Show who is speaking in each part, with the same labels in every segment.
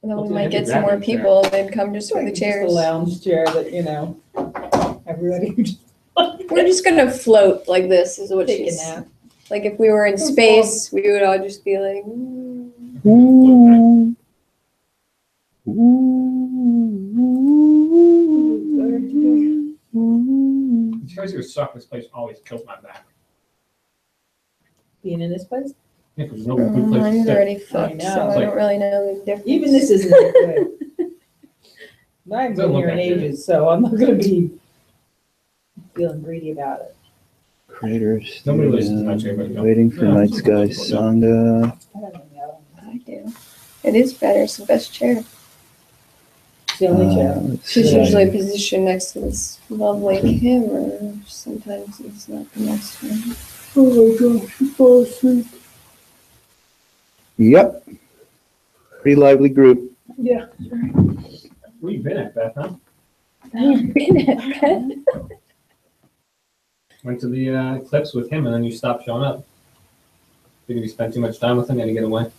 Speaker 1: And then we
Speaker 2: Okay,
Speaker 1: might
Speaker 2: I
Speaker 1: get
Speaker 2: think
Speaker 1: some more
Speaker 2: that chair.
Speaker 1: people. They'd come just for the
Speaker 3: Just a
Speaker 1: chairs.
Speaker 3: lounge chair that, you know, everybody would just
Speaker 1: We're just gonna float like this, is what
Speaker 3: take a
Speaker 1: she's.
Speaker 3: nap.
Speaker 1: Like if we were in
Speaker 3: That's
Speaker 1: space, we would all just be like.
Speaker 4: Ooh. Ooh.
Speaker 2: The chairs here suck. This place always kills my back.
Speaker 3: Being in this place,
Speaker 2: Yeah, 'cause there's no good place to
Speaker 1: Mine's
Speaker 2: sit.
Speaker 1: already fucked,
Speaker 3: know.
Speaker 1: so
Speaker 2: It's
Speaker 1: I
Speaker 2: like-
Speaker 1: don't really know the difference.
Speaker 3: even this isn't that good. I haven't been
Speaker 2: Doesn't look
Speaker 3: here in
Speaker 2: that good.
Speaker 3: ages, so I'm not gonna be feeling greedy about it.
Speaker 4: Creators.
Speaker 2: Nobody listens to my chair, but you know.
Speaker 4: Waiting for
Speaker 2: Yeah,
Speaker 4: Night
Speaker 2: some
Speaker 4: Sky
Speaker 2: people do.
Speaker 4: Sangha.
Speaker 3: I don't know.
Speaker 1: I do. It is better. It's the best chair.
Speaker 3: It's the only chair.
Speaker 4: Let's
Speaker 1: She's
Speaker 4: see.
Speaker 1: usually positioned next to this lovely camera. Sometimes it's not the next one.
Speaker 4: Oh my gosh, you fall asleep. Yep. Pretty lively group.
Speaker 3: Yeah.
Speaker 2: Where you been at, Beth, huh?
Speaker 1: I've been at bed.
Speaker 2: Went to the Eclipse with him and then you stopped showing up. Figured you spent too much time with him, had to get away.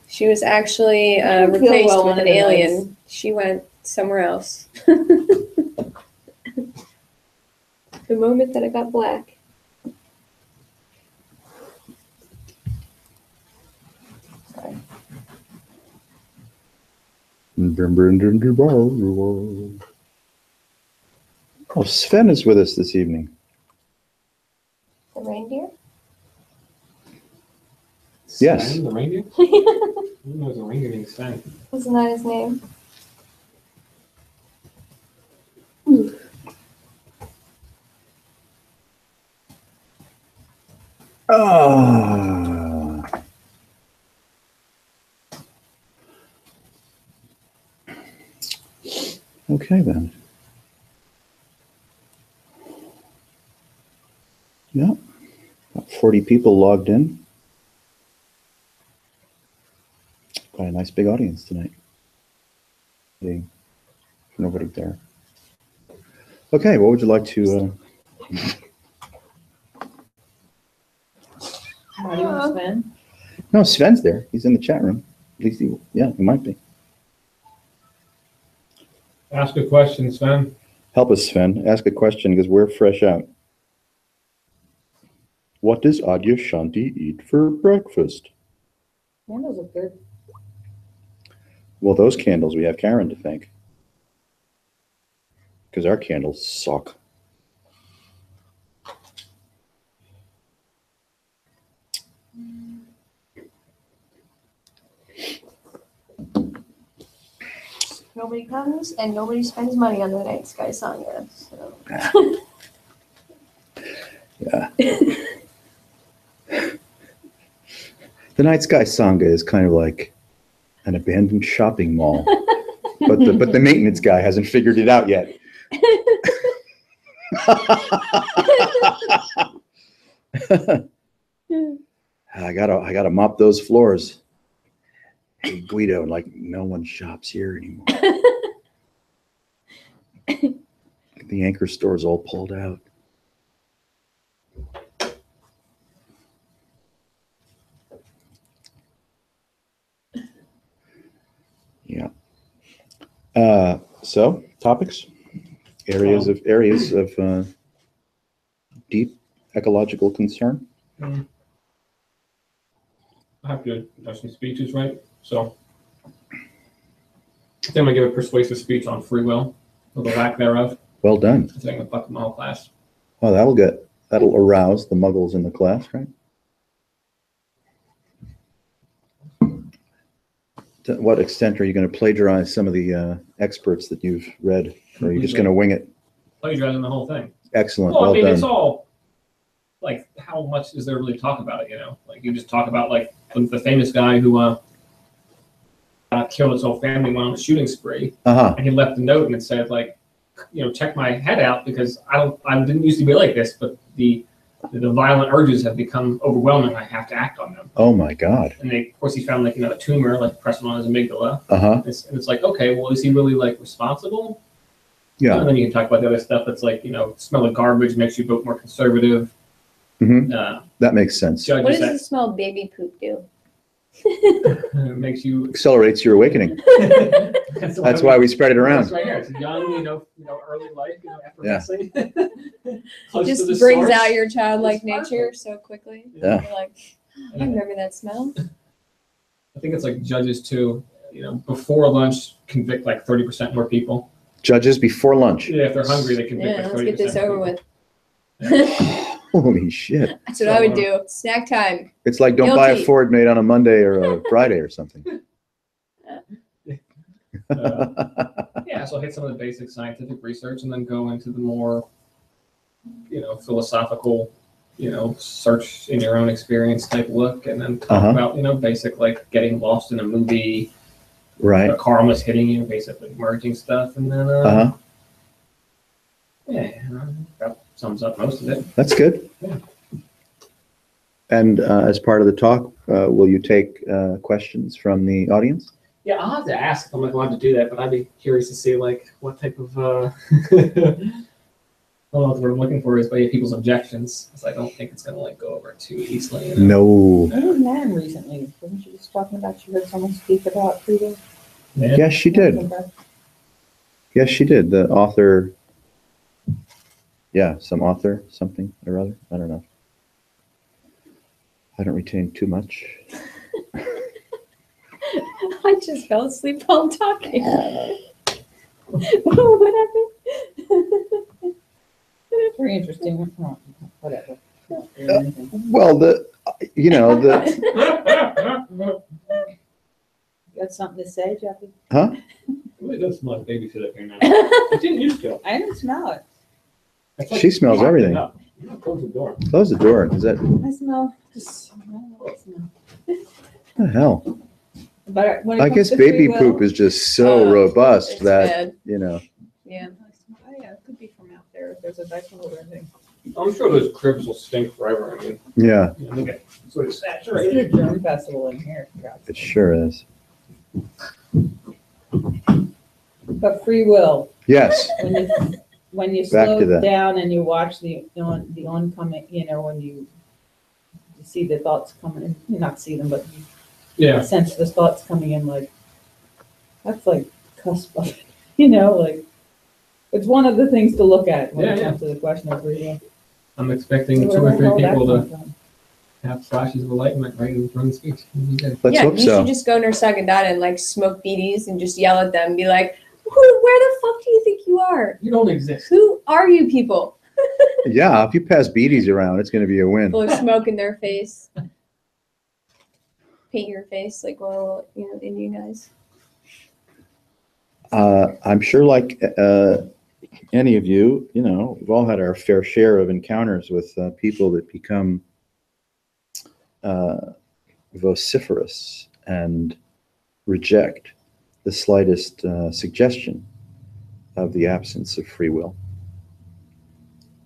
Speaker 1: She was actually
Speaker 3: didn't feel
Speaker 1: replaced
Speaker 3: well
Speaker 1: with
Speaker 3: one
Speaker 1: an
Speaker 3: of the
Speaker 1: alien.
Speaker 3: nights.
Speaker 1: She went somewhere else. The moment that it got black. Sorry.
Speaker 4: Oh, Sven is with us this evening.
Speaker 1: The reindeer?
Speaker 4: Yes.
Speaker 2: Sven, the reindeer? Who knows a reindeer named Sven?
Speaker 1: Isn't that his name?
Speaker 4: Ah. Okay then. Yeah. About 40 people logged in. Quite a nice big audience tonight. Nobody there. Okay, what would you like to
Speaker 3: How do you want to spend?
Speaker 4: No, Sven's there. He's in the chat room. At least he might be.
Speaker 2: Ask a question, Sven.
Speaker 4: Help us, Sven. Ask a question because we're fresh out. What does Adya Shanti eat for breakfast?
Speaker 3: Candles look good.
Speaker 4: Well, those candles, we have Karen to thank. Because our candles suck.
Speaker 1: Nobody comes and nobody spends money on the Night Sky Sangha. So.
Speaker 4: Yeah. The Night Sky Sangha is kind of like an abandoned shopping mall. but the maintenance guy hasn't figured it out yet. I gotta mop those floors. Hey Guido, like no one shops here anymore. The anchor store's all pulled out. Yeah. So topics, areas of deep ecological concern.
Speaker 2: I have to adjust some speeches, right? So I think I'm gonna give a persuasive speech on free will, or the lack thereof.
Speaker 4: Well done.
Speaker 2: I think I'm gonna fuck my whole class.
Speaker 4: Oh, that'll arouse the muggles in the class, right? To what extent are you going to plagiarize some of the experts that you've read, or are you just going to wing it?
Speaker 2: Plagiarizing the whole thing.
Speaker 4: Excellent.
Speaker 2: Well, I
Speaker 4: Well
Speaker 2: mean, it's
Speaker 4: done.
Speaker 2: all like, how much is there really to talk about it? You know, like you just talk about like the famous guy who killed his whole family, went on a shooting spree,
Speaker 4: Uh-huh.
Speaker 2: and he left a note and it said like, you know, check my head out because I didn't used to be like this, but the violent urges have become overwhelming. I have to act on them.
Speaker 4: Oh my God.
Speaker 2: And of course, he found like, you know, a tumor like present on his amygdala.
Speaker 4: Uh-huh.
Speaker 2: It's like, okay, well, is he really like responsible?
Speaker 4: Yeah.
Speaker 2: And then you can talk about the other stuff that's like, you know, smell of garbage makes you vote more conservative.
Speaker 4: Hmm.
Speaker 2: Uh,
Speaker 4: That makes sense.
Speaker 1: What
Speaker 2: judges
Speaker 1: does
Speaker 2: that
Speaker 1: the smell of baby poop do?
Speaker 2: It makes you.
Speaker 4: Accelerates your awakening. That's why we spread it
Speaker 2: It's
Speaker 4: around.
Speaker 2: right here. It's young, early life,
Speaker 4: Yeah.
Speaker 2: effervescing. Close to
Speaker 1: Just
Speaker 2: the
Speaker 1: brings
Speaker 2: source.
Speaker 1: out your childlike
Speaker 2: It's
Speaker 1: nature
Speaker 2: perfect.
Speaker 1: so quickly.
Speaker 4: Yeah.
Speaker 1: You're like, I remember that smell.
Speaker 2: I think it's like judges too. Before lunch, convict like 30% more people.
Speaker 4: Judges before lunch.
Speaker 2: Yeah, if they're hungry, they convict
Speaker 1: Yeah,
Speaker 2: like 30%.
Speaker 1: let's get this over
Speaker 2: more
Speaker 1: with.
Speaker 2: people.
Speaker 4: Holy shit.
Speaker 1: That's what I would do. Snack time.
Speaker 4: It's like don't buy a
Speaker 1: Guilty.
Speaker 4: Ford made on a Monday or a Friday or something.
Speaker 2: Yeah, so hit some of the basic scientific research and then go into the more, philosophical, search in your own experience type look, and then talk
Speaker 4: Uh-huh.
Speaker 2: about, basic like getting lost in a movie,
Speaker 4: Right.
Speaker 2: a car almost hitting you, basically merging stuff, and then
Speaker 4: Uh-huh.
Speaker 2: yeah, that sums up most of it.
Speaker 4: That's good.
Speaker 2: Yeah.
Speaker 4: And as part of the talk, will you take questions from the audience?
Speaker 2: Yeah, I'll have to ask if I'm allowed to do that, but I'd be curious to see like what type of I don't know what the word I'm looking for is, but yeah, people's objections, because I don't think it's gonna like go over too easily.
Speaker 4: No.
Speaker 3: I heard Nan recently, wasn't she just talking about, you heard someone speak about freedom?
Speaker 2: Yeah.
Speaker 4: Yes, she did. Yes, she did. The author. Yeah, some author, something or other. I don't know. I don't retain too much.
Speaker 1: I just fell asleep while talking. What happened?
Speaker 3: Very interesting. Whatever.
Speaker 4: Well, the
Speaker 3: You got something to say, Jeffy?
Speaker 2: Really does smell like baby food up here now. It didn't used to.
Speaker 3: I didn't smell it.
Speaker 2: It's like
Speaker 4: She smells
Speaker 2: popping
Speaker 4: everything.
Speaker 2: up. You know, close the door.
Speaker 4: Close the door. Is that
Speaker 3: I smell just, I don't know what it smells.
Speaker 4: the hell?
Speaker 3: But when it
Speaker 4: I
Speaker 3: comes
Speaker 4: guess
Speaker 3: to
Speaker 4: baby
Speaker 3: free will-
Speaker 4: poop is just so robust
Speaker 1: It's
Speaker 4: that
Speaker 1: bad. Yeah.
Speaker 3: Oh, yeah, it could be from out there if there's a vegetable or anything.
Speaker 2: I'm sure those cribs will stink forever. I mean,
Speaker 4: yeah,
Speaker 2: look at sort of
Speaker 3: There's
Speaker 2: saturated.
Speaker 3: a germ festival in here. for God's
Speaker 4: it
Speaker 3: sake.
Speaker 4: sure is.
Speaker 3: But free will,
Speaker 4: Yes.
Speaker 3: when you
Speaker 4: Back to
Speaker 3: slow
Speaker 4: that.
Speaker 3: down and you watch the oncoming, when you see the thoughts coming, you not see them, but you
Speaker 2: Yeah.
Speaker 3: sense the thoughts coming in, like, that's like cusp of, like, it's one of the things to look at when it
Speaker 2: Yeah,
Speaker 3: comes to the question of free will.
Speaker 2: I'm expecting
Speaker 3: Where
Speaker 2: 2 or
Speaker 3: the
Speaker 2: 3
Speaker 3: hell that
Speaker 2: people
Speaker 3: come
Speaker 2: to
Speaker 3: from?
Speaker 2: have flashes of enlightenment right in front of the speech.
Speaker 4: Let's
Speaker 1: Yeah,
Speaker 4: hope
Speaker 1: you
Speaker 4: so.
Speaker 1: should just go near Sagadata and like smoke BDs and just yell at them and be like, where the fuck do you think you are?
Speaker 2: You don't exist.
Speaker 1: Who are you people?
Speaker 4: Yeah, if you pass beaties around, it's going to be a win.
Speaker 1: Full of smoke in their face. Paint your face like well, Indian guys.
Speaker 4: I'm sure, like any of you, we've all had our fair share of encounters with people that become vociferous and reject the slightest suggestion of the absence of free will.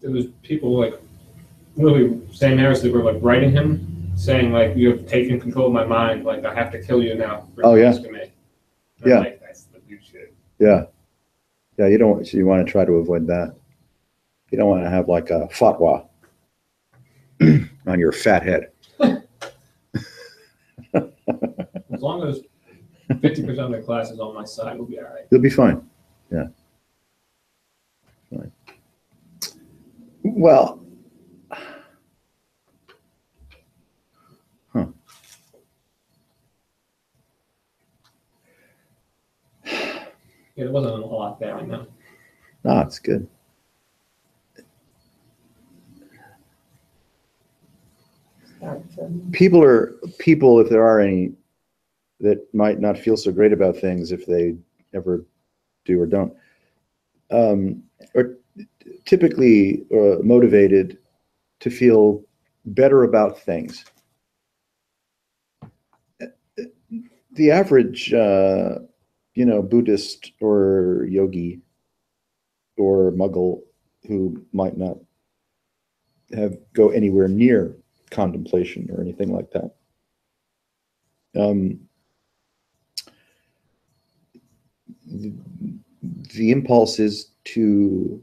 Speaker 2: There was people like literally saying Harris, they were like writing him, saying like, you have taken control of my mind, like I have to kill you now. For
Speaker 4: Oh, yeah.
Speaker 2: asking me. And
Speaker 4: Yeah.
Speaker 2: I'm like, that's the weird shit.
Speaker 4: Yeah. Yeah, you want to try to avoid that. You don't want to have like a fatwa on your fat head.
Speaker 2: As long as 50% of the class is on my side, we'll be all right.
Speaker 4: You'll be fine. Yeah. Fine. Well,
Speaker 2: Yeah, there wasn't a lot there, I know.
Speaker 4: no, it's good. People, if there are any, that might not feel so great about things if they ever do or don't, are typically motivated to feel better about things. The average, Buddhist or yogi or Muggle who might not go anywhere near contemplation or anything like that. The impulse is to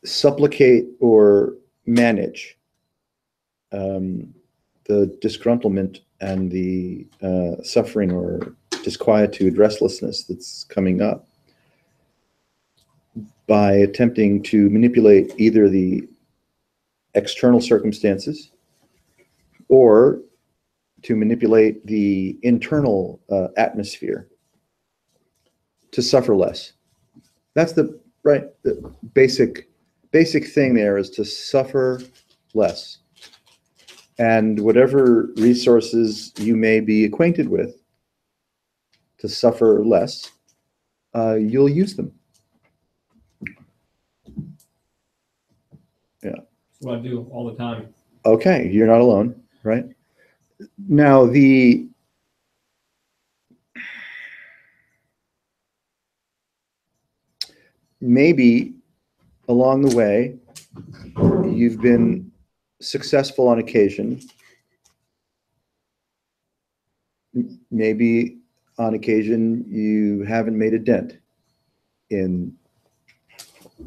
Speaker 4: supplicate or manage the disgruntlement and the suffering or disquietude, restlessness that's coming up by attempting to manipulate either the external circumstances or to manipulate the internal atmosphere to suffer less. That's the basic thing there, is to suffer less. And whatever resources you may be acquainted with to suffer less, you'll use them. Yeah.
Speaker 2: That's what I do all the time.
Speaker 4: Okay, you're not alone, right? Now, maybe along the way, you've been successful on occasion. Maybe on occasion you haven't made a dent in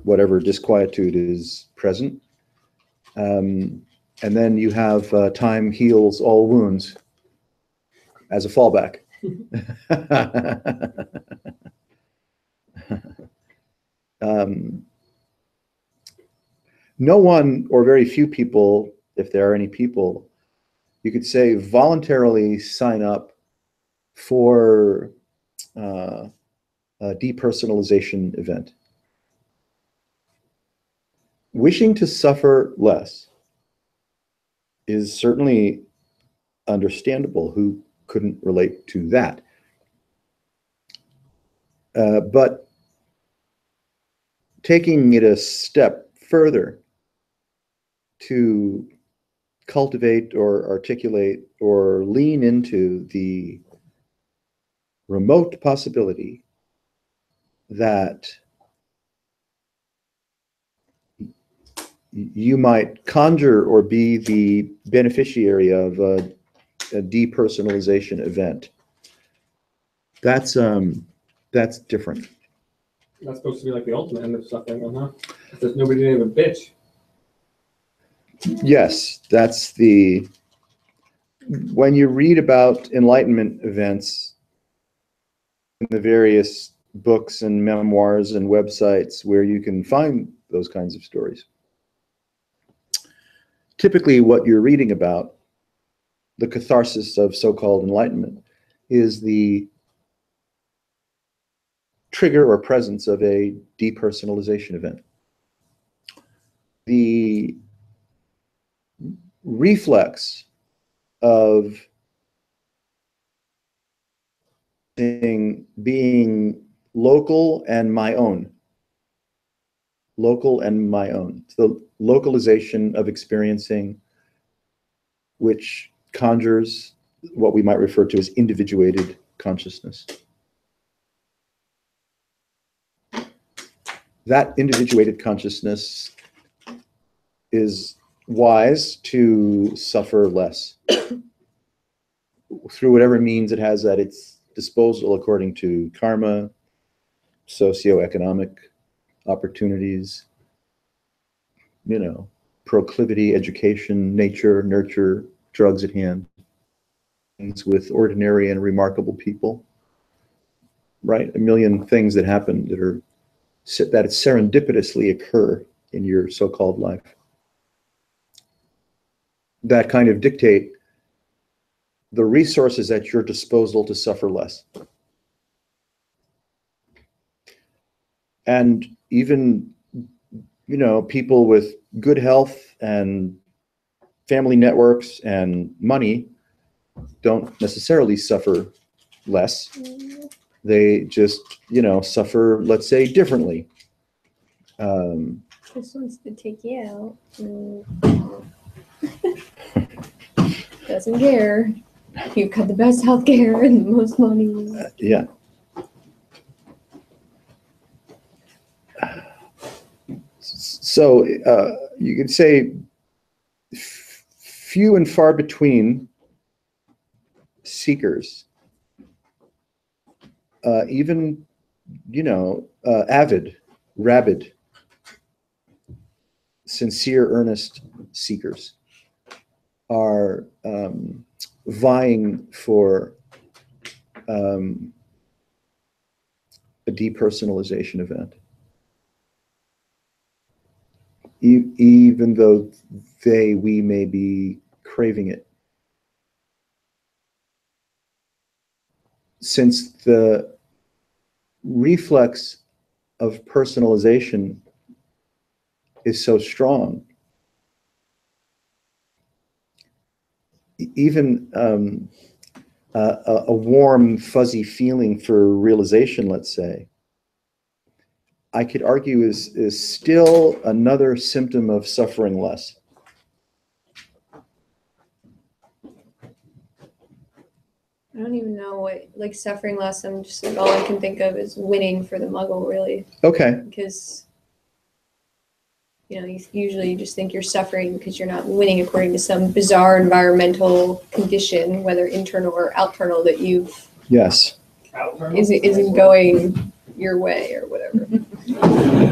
Speaker 4: whatever disquietude is present. And then you have time heals all wounds as a fallback. No one, or very few people, if there are any people, you could say voluntarily sign up for a depersonalization event. Wishing to suffer less is certainly understandable. Who couldn't relate to that? But taking it a step further to cultivate or articulate or lean into the remote possibility that you might conjure or be the beneficiary of a depersonalization event. That's different.
Speaker 2: That's supposed to be like the ultimate end of suffering, huh? If there's nobody to even bitch.
Speaker 4: Yes, that's the, when you read about enlightenment events in the various books and memoirs and websites where you can find those kinds of stories, typically what you're reading about, the catharsis of so-called enlightenment, is the trigger or presence of a depersonalization event. The reflex of being local and my own. Local and my own. It's the localization of experiencing, which conjures what we might refer to as individuated consciousness. That individuated consciousness is wise to suffer less through whatever means it has at its disposal according to karma, socioeconomic opportunities, proclivity, education, nature, nurture, drugs at hand, things with ordinary and remarkable people, right? A million things that happen that serendipitously occur in your so-called life. That kind of dictate the resources at your disposal to suffer less. And even, people with good health and family networks and money don't necessarily suffer less. They just, suffer, let's say, differently.
Speaker 1: This wants to take you out. Doesn't care. You've got the best healthcare and the most money.
Speaker 4: Yeah. So you could say few and far between seekers, even, avid, rabid, sincere, earnest seekers are vying for a depersonalization event, even though we may be craving it. Since the reflex of personalization is so strong, even a warm, fuzzy feeling for realization, let's say, I could argue is still another symptom of suffering less.
Speaker 1: I don't even know what, like, suffering less. I'm just like, all I can think of is winning for the Muggle, really,
Speaker 4: Okay.
Speaker 1: because usually you just think you're suffering because you're not winning according to some bizarre environmental condition, whether internal or external, that you've
Speaker 4: Yes.
Speaker 1: isn't going your way or whatever.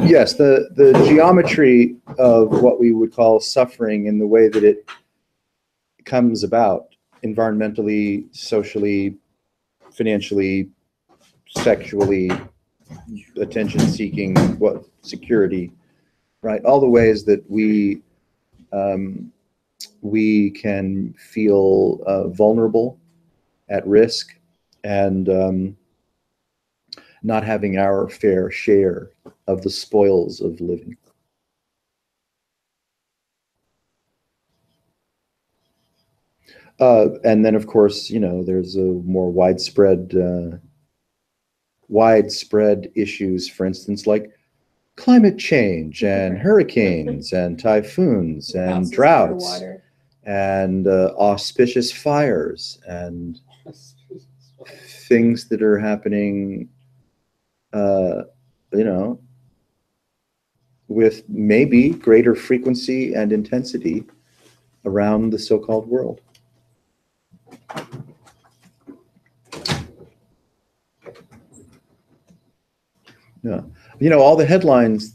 Speaker 4: Yes, the geometry of what we would call suffering and the way that it comes about environmentally, socially, financially, sexually, attention seeking, security, right? All the ways that we can feel vulnerable, at risk, and not having our fair share of the spoils of living. And then, of course, there's a more widespread issues, for instance, like climate change and hurricanes and typhoons and
Speaker 1: Houses
Speaker 4: droughts
Speaker 1: underwater.
Speaker 4: and auspicious fires and things that are happening, with maybe greater frequency and intensity around the so-called world. Yeah. All the headlines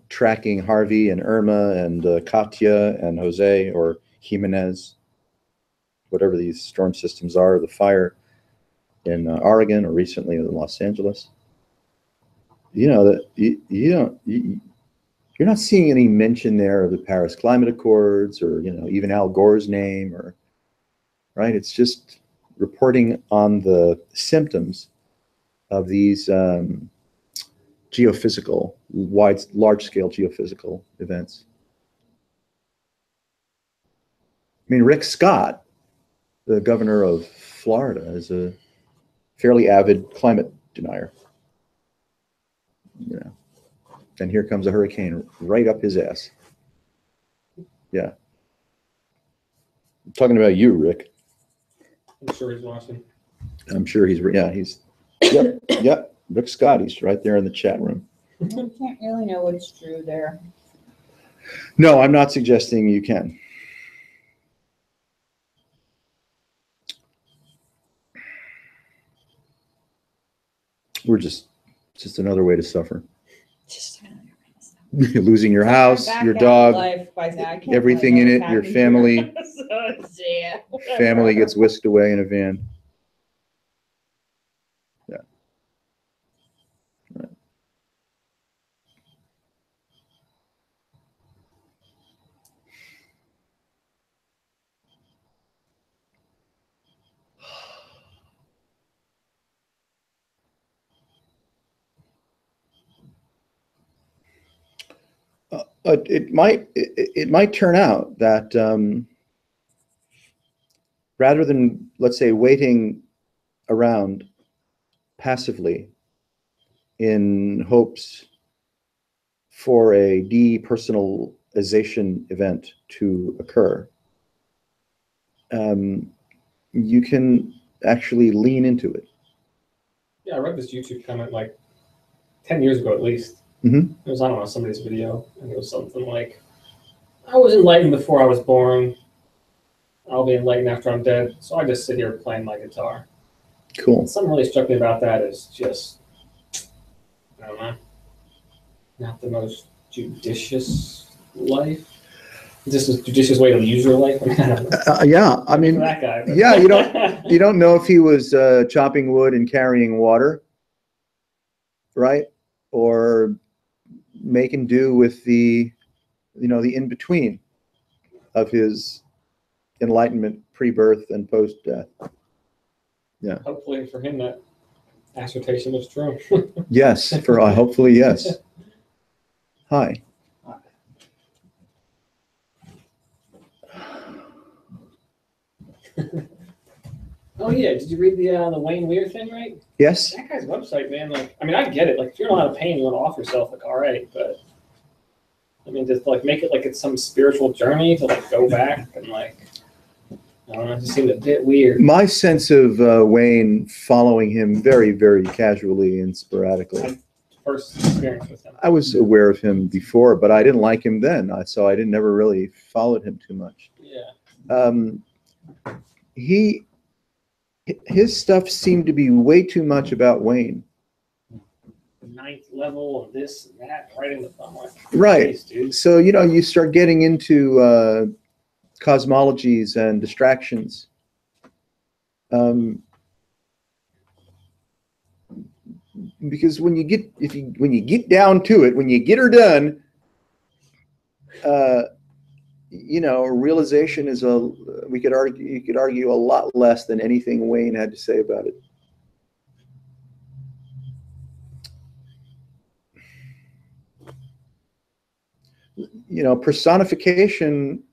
Speaker 4: tracking Harvey and Irma and Katya and Jose or Jimenez, whatever these storm systems are, the fire in Oregon or recently in Los Angeles. That you're not seeing any mention there of the Paris Climate Accords or even Al Gore's name, or right. It's just reporting on the symptoms of these geophysical, large-scale geophysical events. I mean, Rick Scott, the governor of Florida, is a fairly avid climate denier. And here comes a hurricane right up his ass. Yeah. I'm talking about you, Rick.
Speaker 2: I'm sure he's watching.
Speaker 4: I'm sure he's. Yep. Rick Scott, he's right there in the chat room.
Speaker 3: I can't really know what's true there.
Speaker 4: No, I'm not suggesting you can. We're just another way to suffer.
Speaker 1: Just
Speaker 4: Losing your house, your dog, everything in it, your family. Family gets whisked away in a van. Yeah. Right. It might turn out that rather than, let's say, waiting around passively in hopes for a depersonalization event to occur, you can actually lean into it.
Speaker 2: Yeah, I read this YouTube comment like 10 years ago at least.
Speaker 4: Mm-hmm.
Speaker 2: It was, I don't know, somebody's video, and it was something like, I was enlightened before I was born. I'll be enlightened after I'm dead. So I just sit here playing my guitar.
Speaker 4: Cool.
Speaker 2: And something really struck me about that is just, I don't know, not the most judicious life. Is this a judicious way to use your life?
Speaker 4: Yeah, I mean,
Speaker 2: that guy. But.
Speaker 4: yeah, you don't know if he was chopping wood and carrying water, right? Or making do with the in-between of his enlightenment pre-birth and post-death. Yeah.
Speaker 2: Hopefully for him that assertion was true.
Speaker 4: Yes, hopefully, yes. Hi.
Speaker 2: Oh yeah, did you read the Wayne Weir thing, right?
Speaker 4: Yes.
Speaker 2: That guy's website, man. Like, I mean, I get it. Like, if you're not out of pain, you want to off yourself. Like, all right, but I mean, just like make it like it's some spiritual journey to like go back and like. I don't know, it just seemed a bit weird.
Speaker 4: My sense of Wayne following him very, very casually and sporadically.
Speaker 2: First experience with him.
Speaker 4: I was aware of him before, but I didn't like him then, so I didn't never really followed him too much.
Speaker 2: Yeah.
Speaker 4: His stuff seemed to be way too much about Wayne.
Speaker 2: Ninth level and this and that, right in the thumb. Like,
Speaker 4: Right.
Speaker 2: geez, dude.
Speaker 4: So, you start getting into cosmologies and distractions. Because when you get down to it, when you get her done, realization is you could argue a lot less than anything Wayne had to say about it. Personification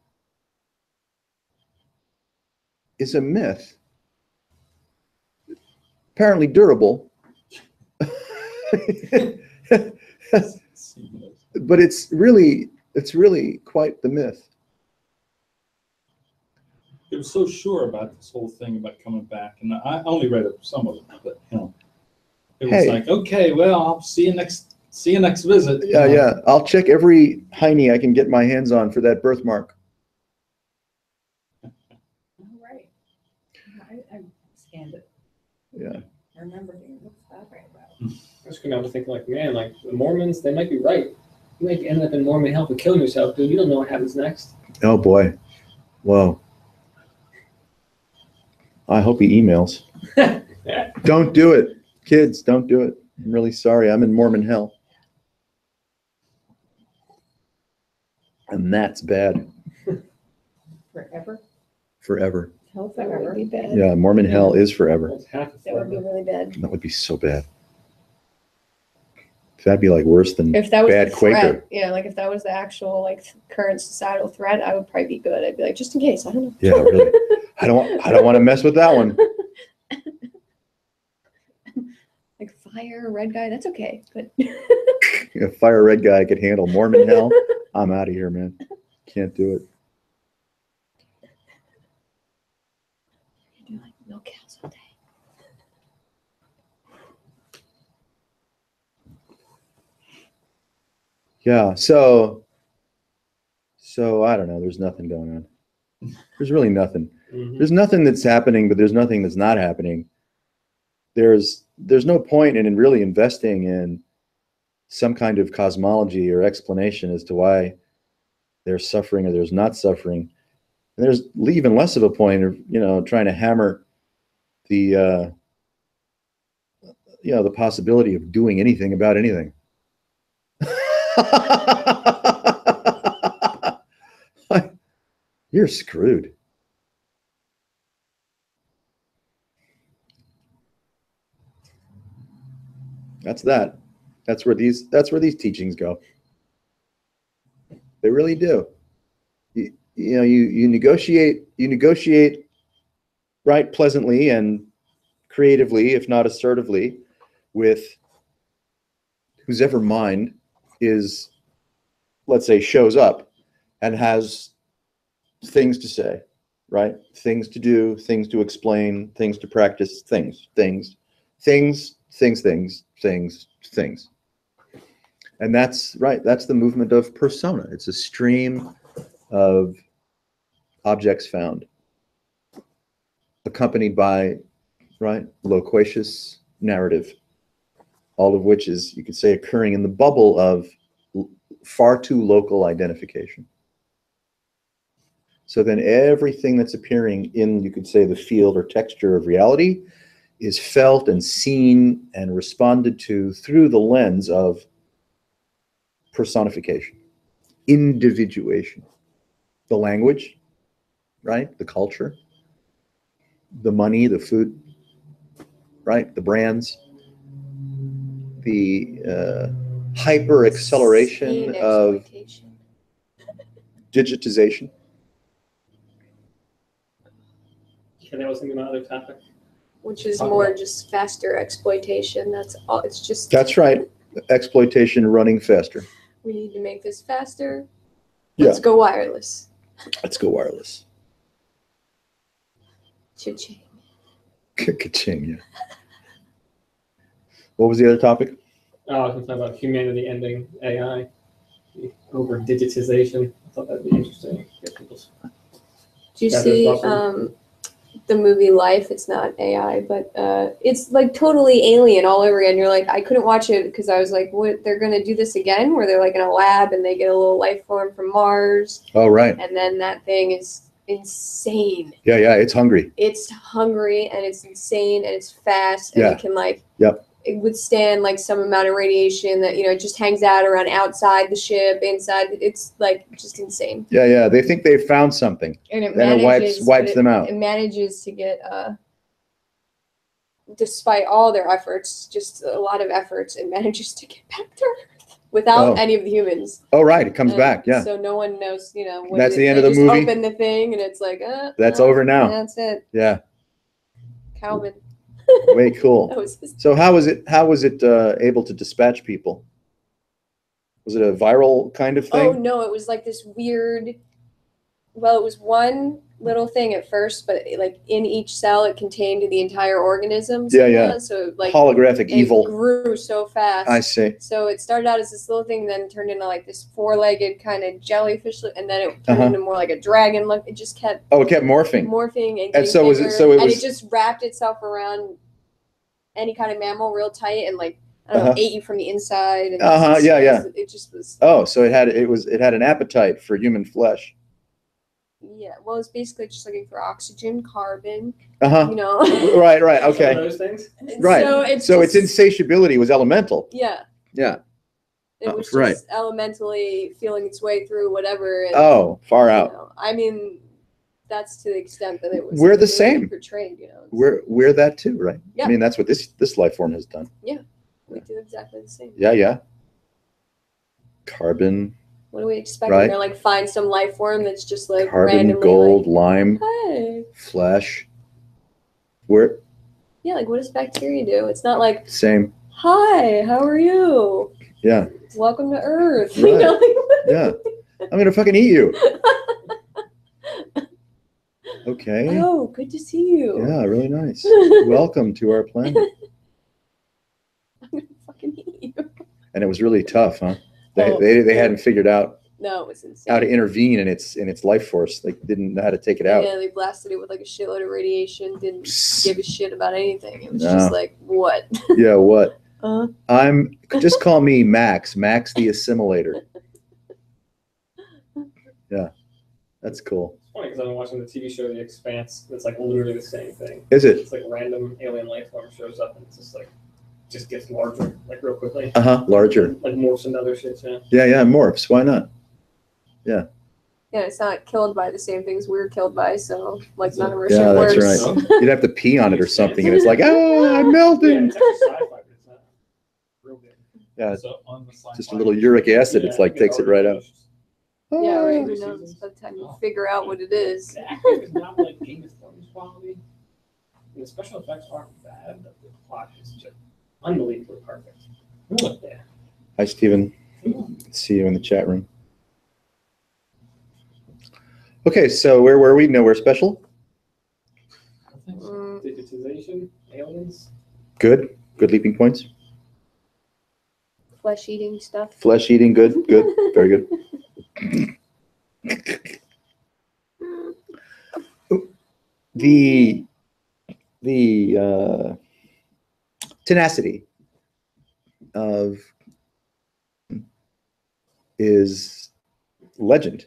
Speaker 4: is a myth. Apparently durable. But it's really quite the myth.
Speaker 5: He was so sure about this whole thing about coming back, and I only read some of it, but it was like, okay, well, I'll see you next visit.
Speaker 4: Yeah. I'll check every hiney I can get my hands on for that birthmark.
Speaker 3: All right. I scanned it.
Speaker 4: Yeah.
Speaker 3: I remember thinking, what's that right about?
Speaker 2: I just came out to think like, man, like the Mormons, they might be right. You might end up in Mormon hell for killing yourself, dude. You don't know what happens next.
Speaker 4: Oh boy. Whoa. I hope he emails. Don't do it. Kids, don't do it. I'm really sorry. I'm in Mormon hell. And that's bad.
Speaker 3: Forever?
Speaker 4: Forever.
Speaker 3: Hell
Speaker 1: That
Speaker 3: forever.
Speaker 1: would be bad.
Speaker 4: Yeah, Mormon hell is forever.
Speaker 2: That's half of
Speaker 1: That would be really bad.
Speaker 4: That would be so bad. That'd be like worse than
Speaker 1: If that was
Speaker 4: bad
Speaker 1: the
Speaker 4: Quaker.
Speaker 1: threat, yeah, like if that was the actual like current societal threat, I would probably be good. I'd be like, just in case, I don't know.
Speaker 4: Yeah, really. I don't want to mess with that one.
Speaker 1: Like fire, red guy, that's okay. But
Speaker 4: If fire red guy could handle Mormon hell, I'm out of here, man. Can't do it.
Speaker 1: you do like milk cows all day.
Speaker 4: Yeah, so I don't know. There's nothing going on. There's really nothing.
Speaker 2: Mhm.
Speaker 4: There's nothing that's happening, but there's nothing that's not happening. There's no point in really investing in some kind of cosmology or explanation as to why there's suffering or there's not suffering. And there's even less of a point of trying to hammer the the possibility of doing anything about anything. You're screwed. That's that. That's where these teachings go. They really do. You negotiate right pleasantly and creatively, if not assertively, with whose ever mind is, let's say, shows up and has things to say, right? Things to do, things to explain, things to practice, things. And that's right. That's the movement of persona. It's a stream of objects found, accompanied by, right, loquacious narrative, all of which is, you could say, occurring in the bubble of far too local identification. So then everything that's appearing in, you could say, the field or texture of reality is felt and seen and responded to through the lens of personification, individuation, the language, right? The culture, the money, the food, right? The brands, the hyper acceleration
Speaker 1: Insane
Speaker 4: of
Speaker 1: exploitation.
Speaker 4: digitization.
Speaker 2: And that was thinking about another topic.
Speaker 1: Which is
Speaker 2: Talk
Speaker 1: more
Speaker 2: about-
Speaker 1: just faster exploitation. That's all. It's just
Speaker 4: That's right. Exploitation running faster.
Speaker 1: we need to make this faster.
Speaker 4: Yeah.
Speaker 1: Let's go wireless.
Speaker 4: Let's go wireless.
Speaker 1: Cha-ching.
Speaker 4: Ka-ching, yeah. What was the other topic?
Speaker 2: Oh, I was going to talk about humanity ending AI, over digitization. I thought that'd be interesting. Get people's
Speaker 1: Do you
Speaker 2: Yeah,
Speaker 1: see
Speaker 2: there's also-
Speaker 1: the movie Life? It's not AI, but it's like totally alien all over again. You're like, I couldn't watch it because I was like, what? They're gonna do this again, where they're like in a lab and they get a little life form from Mars,
Speaker 4: Oh, right.
Speaker 1: and then that thing is insane.
Speaker 4: Yeah, yeah. It's hungry.
Speaker 1: It's hungry and it's insane and it's fast and
Speaker 4: Yeah.
Speaker 1: it can like
Speaker 4: Yep.
Speaker 1: it withstand like some amount of radiation that it just hangs out around outside the ship, inside. It's like just insane.
Speaker 4: Yeah, yeah. They think they've found something.
Speaker 1: And it
Speaker 4: Then it
Speaker 1: manages,
Speaker 4: wipes
Speaker 1: but
Speaker 4: them out.
Speaker 1: It manages to get, despite all their efforts, just a lot of efforts, it manages to get back to Earth without
Speaker 4: Oh.
Speaker 1: any of the humans.
Speaker 4: Oh, right. It comes
Speaker 1: And
Speaker 4: back. Yeah.
Speaker 1: So no one knows, when
Speaker 4: That's the end
Speaker 1: they
Speaker 4: of the
Speaker 1: just
Speaker 4: movie?
Speaker 1: Open the thing and it's like,
Speaker 4: That's over now.
Speaker 1: That's it,
Speaker 4: Yeah.
Speaker 1: Calvin.
Speaker 4: Way cool.
Speaker 1: That was his.
Speaker 4: So how was it able to dispatch people? Was it a viral kind of
Speaker 1: Oh
Speaker 4: thing?
Speaker 1: no, it was like this weird. Well, it was one little thing at first, but like in each cell, it contained the entire organism.
Speaker 4: Yeah, yeah.
Speaker 1: So like
Speaker 4: Holographic
Speaker 1: it
Speaker 4: evil.
Speaker 1: grew so fast.
Speaker 4: I see.
Speaker 1: So it started out as this little thing, then turned into like this four-legged kind of jellyfish, and then it turned
Speaker 4: Uh-huh.
Speaker 1: into more like a dragon look. It just kept
Speaker 4: Oh, it kept morphing.
Speaker 1: morphing and
Speaker 4: And so
Speaker 1: getting
Speaker 4: was it-
Speaker 1: bigger,
Speaker 4: so it
Speaker 1: and
Speaker 4: was-
Speaker 1: it just wrapped itself around any kind of mammal real tight and like I don't know,
Speaker 4: Uh-huh.
Speaker 1: ate you from the inside. And
Speaker 4: Yeah, yeah.
Speaker 1: It just was.
Speaker 4: Oh, so it had an appetite for human flesh.
Speaker 1: Yeah, well, it's basically just looking for oxygen, carbon,
Speaker 4: Uh-huh. Right, right.
Speaker 2: Some of
Speaker 4: Okay.
Speaker 2: those things.
Speaker 4: Right. So its
Speaker 1: just-
Speaker 4: insatiability was elemental.
Speaker 1: Yeah.
Speaker 4: Yeah.
Speaker 1: It
Speaker 4: Oh,
Speaker 1: was
Speaker 4: right.
Speaker 1: just elementally feeling its way through whatever. And,
Speaker 4: Oh, far out.
Speaker 1: I mean, that's to the extent that it was.
Speaker 4: We're the
Speaker 1: really
Speaker 4: same.
Speaker 1: Portrayed, It's-
Speaker 4: We're that too, right?
Speaker 1: Yeah.
Speaker 4: I mean, that's what this life form has done.
Speaker 1: we do exactly the same.
Speaker 4: Yeah, yeah. Carbon,
Speaker 1: What do we expect?
Speaker 4: Right.
Speaker 1: We're gonna like find some life form that's just like
Speaker 4: carbon,
Speaker 1: randomly
Speaker 4: gold, lime,
Speaker 1: like, hey,
Speaker 4: flesh. We're
Speaker 1: yeah, like what does bacteria do? It's not like,
Speaker 4: same.
Speaker 1: hi, how are you?
Speaker 4: Yeah,
Speaker 1: Welcome to Earth.
Speaker 4: Right.
Speaker 1: Like,
Speaker 4: yeah. I'm gonna fucking eat you. Okay.
Speaker 1: oh, good to see you.
Speaker 4: Yeah, really nice. Welcome to our planet.
Speaker 1: I'm gonna fucking eat you.
Speaker 4: And it was really tough, huh? They
Speaker 1: Oh,
Speaker 4: they, they
Speaker 1: yeah.
Speaker 4: hadn't figured out
Speaker 1: No, it was insane.
Speaker 4: how to intervene in its life force. They didn't know how to take it out.
Speaker 1: Yeah, they blasted it with like a shitload of radiation. Didn't
Speaker 4: Psst.
Speaker 1: give a shit about anything. It was
Speaker 4: No.
Speaker 1: just like, what?
Speaker 4: Yeah, what?
Speaker 1: Uh,
Speaker 4: Just call me Max the assimilator. Yeah. That's cool.
Speaker 2: It's funny because I've been watching the TV show The Expanse. It's like literally the same thing.
Speaker 4: Is it?
Speaker 2: It's like random alien life form shows up and it's just like just gets larger like real quickly.
Speaker 4: Uh-huh. Larger.
Speaker 2: Like morphs and other shit. Yeah.
Speaker 4: Yeah, yeah, morphs. Why not?
Speaker 1: yeah, it's not killed by the same things we're killed by, so like none of our
Speaker 4: Yeah,
Speaker 1: shit
Speaker 4: that's
Speaker 1: works.
Speaker 4: right. You'd have to pee on it or something, and it's like, oh, I'm
Speaker 2: Yeah,
Speaker 4: melting.
Speaker 2: it's actually sci-fi, but it's not real good.
Speaker 4: Yeah,
Speaker 5: So on the sci-fi-
Speaker 4: just a little uric acid. It's
Speaker 2: Yeah,
Speaker 4: like takes it right out.
Speaker 1: Yeah, right.
Speaker 4: Oh,
Speaker 1: Who knows? By the time you figure out what it is.
Speaker 2: The acting is not like Game of Thrones quality. And the special effects aren't bad, but the plot is just unbelievably perfect.
Speaker 5: Really?
Speaker 2: Yeah.
Speaker 4: Hi, Stephen. See you in the chat room. Okay, so where were we? Nowhere special.
Speaker 5: I think so.
Speaker 1: Mm,
Speaker 2: Digitization, aliens.
Speaker 4: Good. Good leaping points.
Speaker 1: flesh eating stuff.
Speaker 4: Flesh eating. Good. Good. Very good. The tenacity of is legend.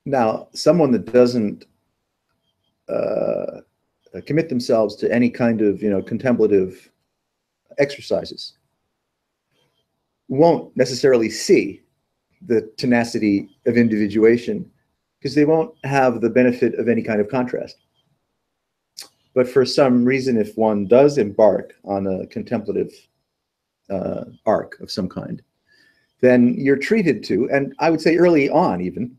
Speaker 4: Now, someone that doesn't commit themselves to any kind of, contemplative exercises won't necessarily see the tenacity of individuation because they won't have the benefit of any kind of contrast. But for some reason, if one does embark on a contemplative arc of some kind, then you're treated to, and I would say early on even,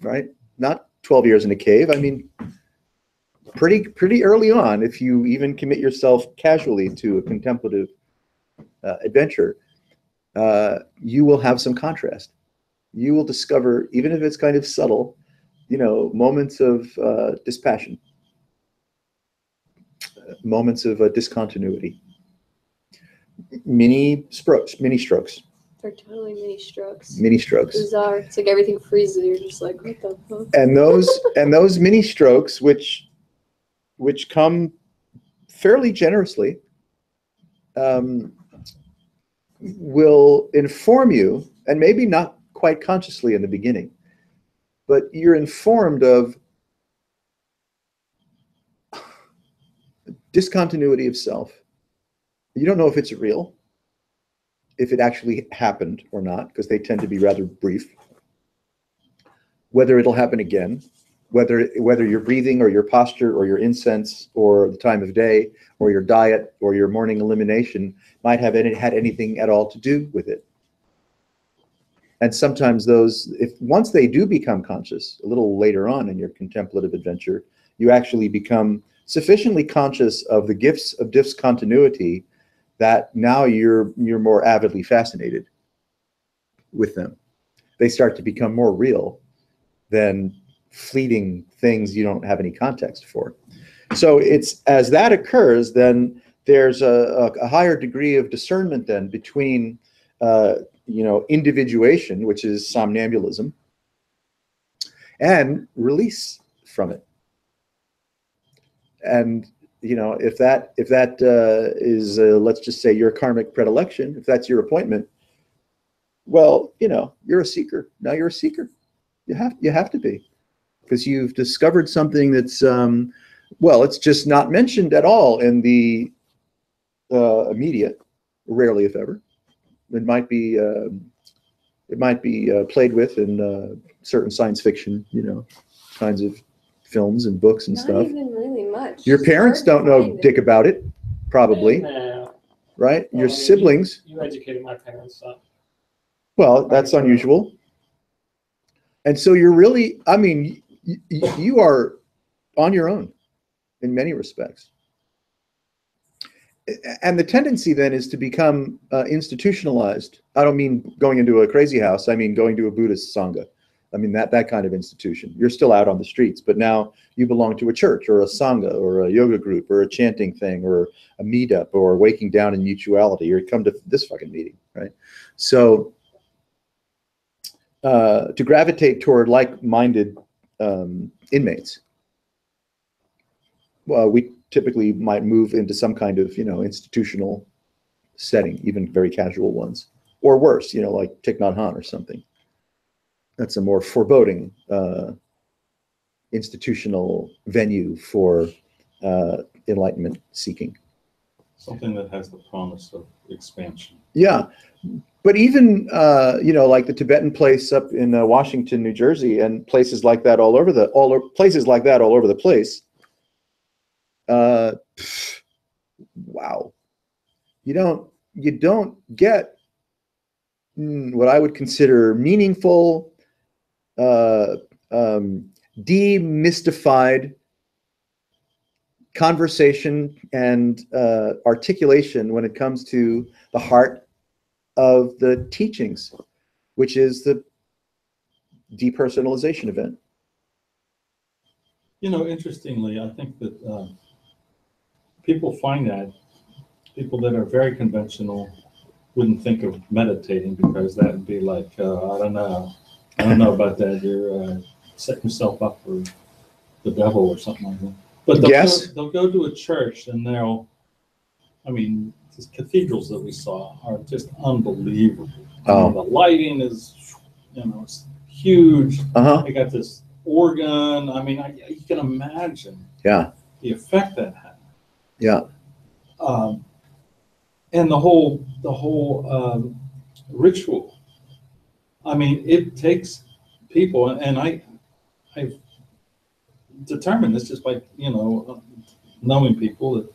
Speaker 4: right? Not 12 years in a cave. I mean, pretty early on, if you even commit yourself casually to a contemplative adventure, you will have some contrast. You will discover, even if it's kind of subtle, moments of dispassion, moments of discontinuity, mini strokes.
Speaker 1: They're totally mini strokes.
Speaker 4: Mini strokes.
Speaker 1: Bizarre. It's like everything freezes. You're just like, what the fuck?
Speaker 4: And those mini strokes, which come fairly generously, will inform you, and maybe not quite consciously in the beginning, but you're informed of discontinuity of self. You don't know if it's real, if it actually happened or not, because they tend to be rather brief. Whether it'll happen again, whether your breathing or your posture or your incense or the time of day or your diet or your morning elimination might have had anything at all to do with it. And sometimes once they do become conscious, a little later on in your contemplative adventure, you actually become sufficiently conscious of the gifts of discontinuity that now you're more avidly fascinated with them. They start to become more real than fleeting things you don't have any context for. So it's as that occurs, then there's a higher degree of discernment then between individuation, which is somnambulism, and release from it. And if that is let's just say your karmic predilection, if that's your appointment, well, you're a seeker. Now you're a seeker. You have to be, because you've discovered something that's it's just not mentioned at all in the immediate, rarely if ever. It might be played with in certain science fiction, kinds of films and books and
Speaker 1: Not
Speaker 4: stuff.
Speaker 1: even really much.
Speaker 4: Your parents don't know dick about it, probably,
Speaker 2: Nah.
Speaker 4: right?
Speaker 2: Well,
Speaker 4: Your siblings.
Speaker 2: You educated my parents, so.
Speaker 4: Well, that's unusual. And so you're really, you are on your own in many respects. And the tendency then is to become institutionalized. I don't mean going into a crazy house. I mean going to a Buddhist Sangha. I mean that kind of institution. You're still out on the streets, but now you belong to a church or a Sangha or a yoga group or a chanting thing or a meetup or waking down in mutuality, or come to this fucking meeting, right? So to gravitate toward like-minded inmates, well, we typically might move into some kind of, institutional setting, even very casual ones, or worse, like Thich Nhat Hanh or something. That's a more foreboding institutional venue for enlightenment seeking.
Speaker 5: Something that has the promise of expansion.
Speaker 4: Yeah, but even like the Tibetan place up in Washington, New Jersey, and places like that all over the place. Wow, you don't get what I would consider meaningful, demystified conversation and articulation when it comes to the heart of the teachings, which is the depersonalization event.
Speaker 5: Interestingly, I think that people find that people that are very conventional wouldn't think of meditating, because that would be like, I don't know about that. You're setting yourself up for the devil or something like that. But they'll go to a church and these cathedrals that we saw are just unbelievable.
Speaker 4: Oh.
Speaker 5: The lighting is, it's huge.
Speaker 4: Uh-huh.
Speaker 5: They got this organ. I mean, you can imagine
Speaker 4: Yeah.
Speaker 5: the effect that had.
Speaker 4: Yeah.
Speaker 5: And the whole ritual. I mean, it takes people, and I've determined this just by, knowing people that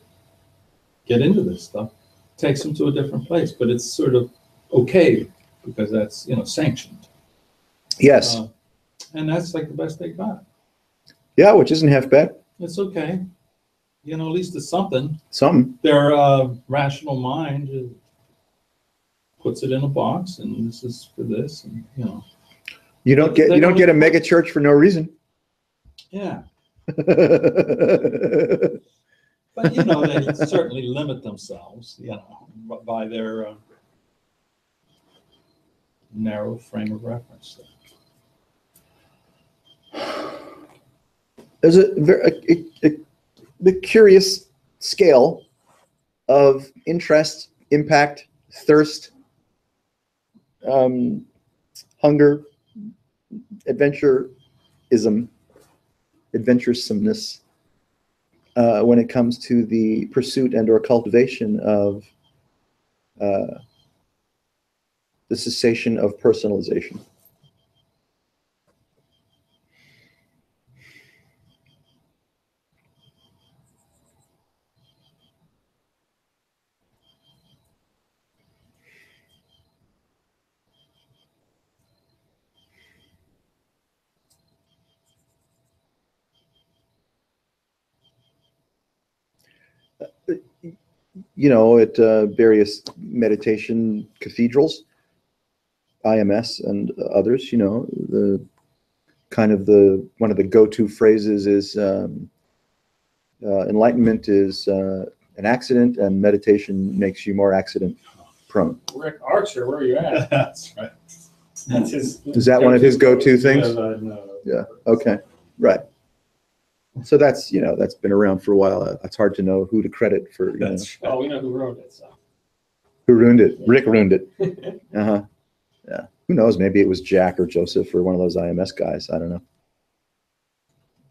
Speaker 5: get into this stuff, takes them to a different place, but it's sort of okay because that's, sanctioned.
Speaker 4: Yes.
Speaker 5: And that's like the best they got.
Speaker 4: Yeah, which isn't half bad.
Speaker 5: It's okay. At least it's something.
Speaker 4: Something.
Speaker 5: Their rational mind puts it in a box, and this is for this, and
Speaker 4: You don't get a mega church for no reason.
Speaker 5: yeah. But they certainly limit themselves, by their narrow frame of reference.
Speaker 4: There's a curious scale of interest, impact, thirst, hunger, adventuresomeness when it comes to the pursuit and or cultivation of the cessation of personalization. At various meditation cathedrals, IMS and others, the kind of one of the go-to phrases is enlightenment is an accident and meditation makes you more accident prone.
Speaker 2: Rick Archer, where are you at?
Speaker 5: That's right.
Speaker 2: That's his.
Speaker 4: Is that one of his go-to things?
Speaker 5: Yes, I know.
Speaker 4: Yeah. Okay. Right. So that's been around for a while. It's hard to know who to credit for.
Speaker 5: That's right.
Speaker 2: Oh, we know who wrote it. So.
Speaker 4: Who ruined it? Rick ruined it. Uh-huh. Yeah. Who knows? Maybe it was Jack or Joseph or one of those IMS guys. I don't know.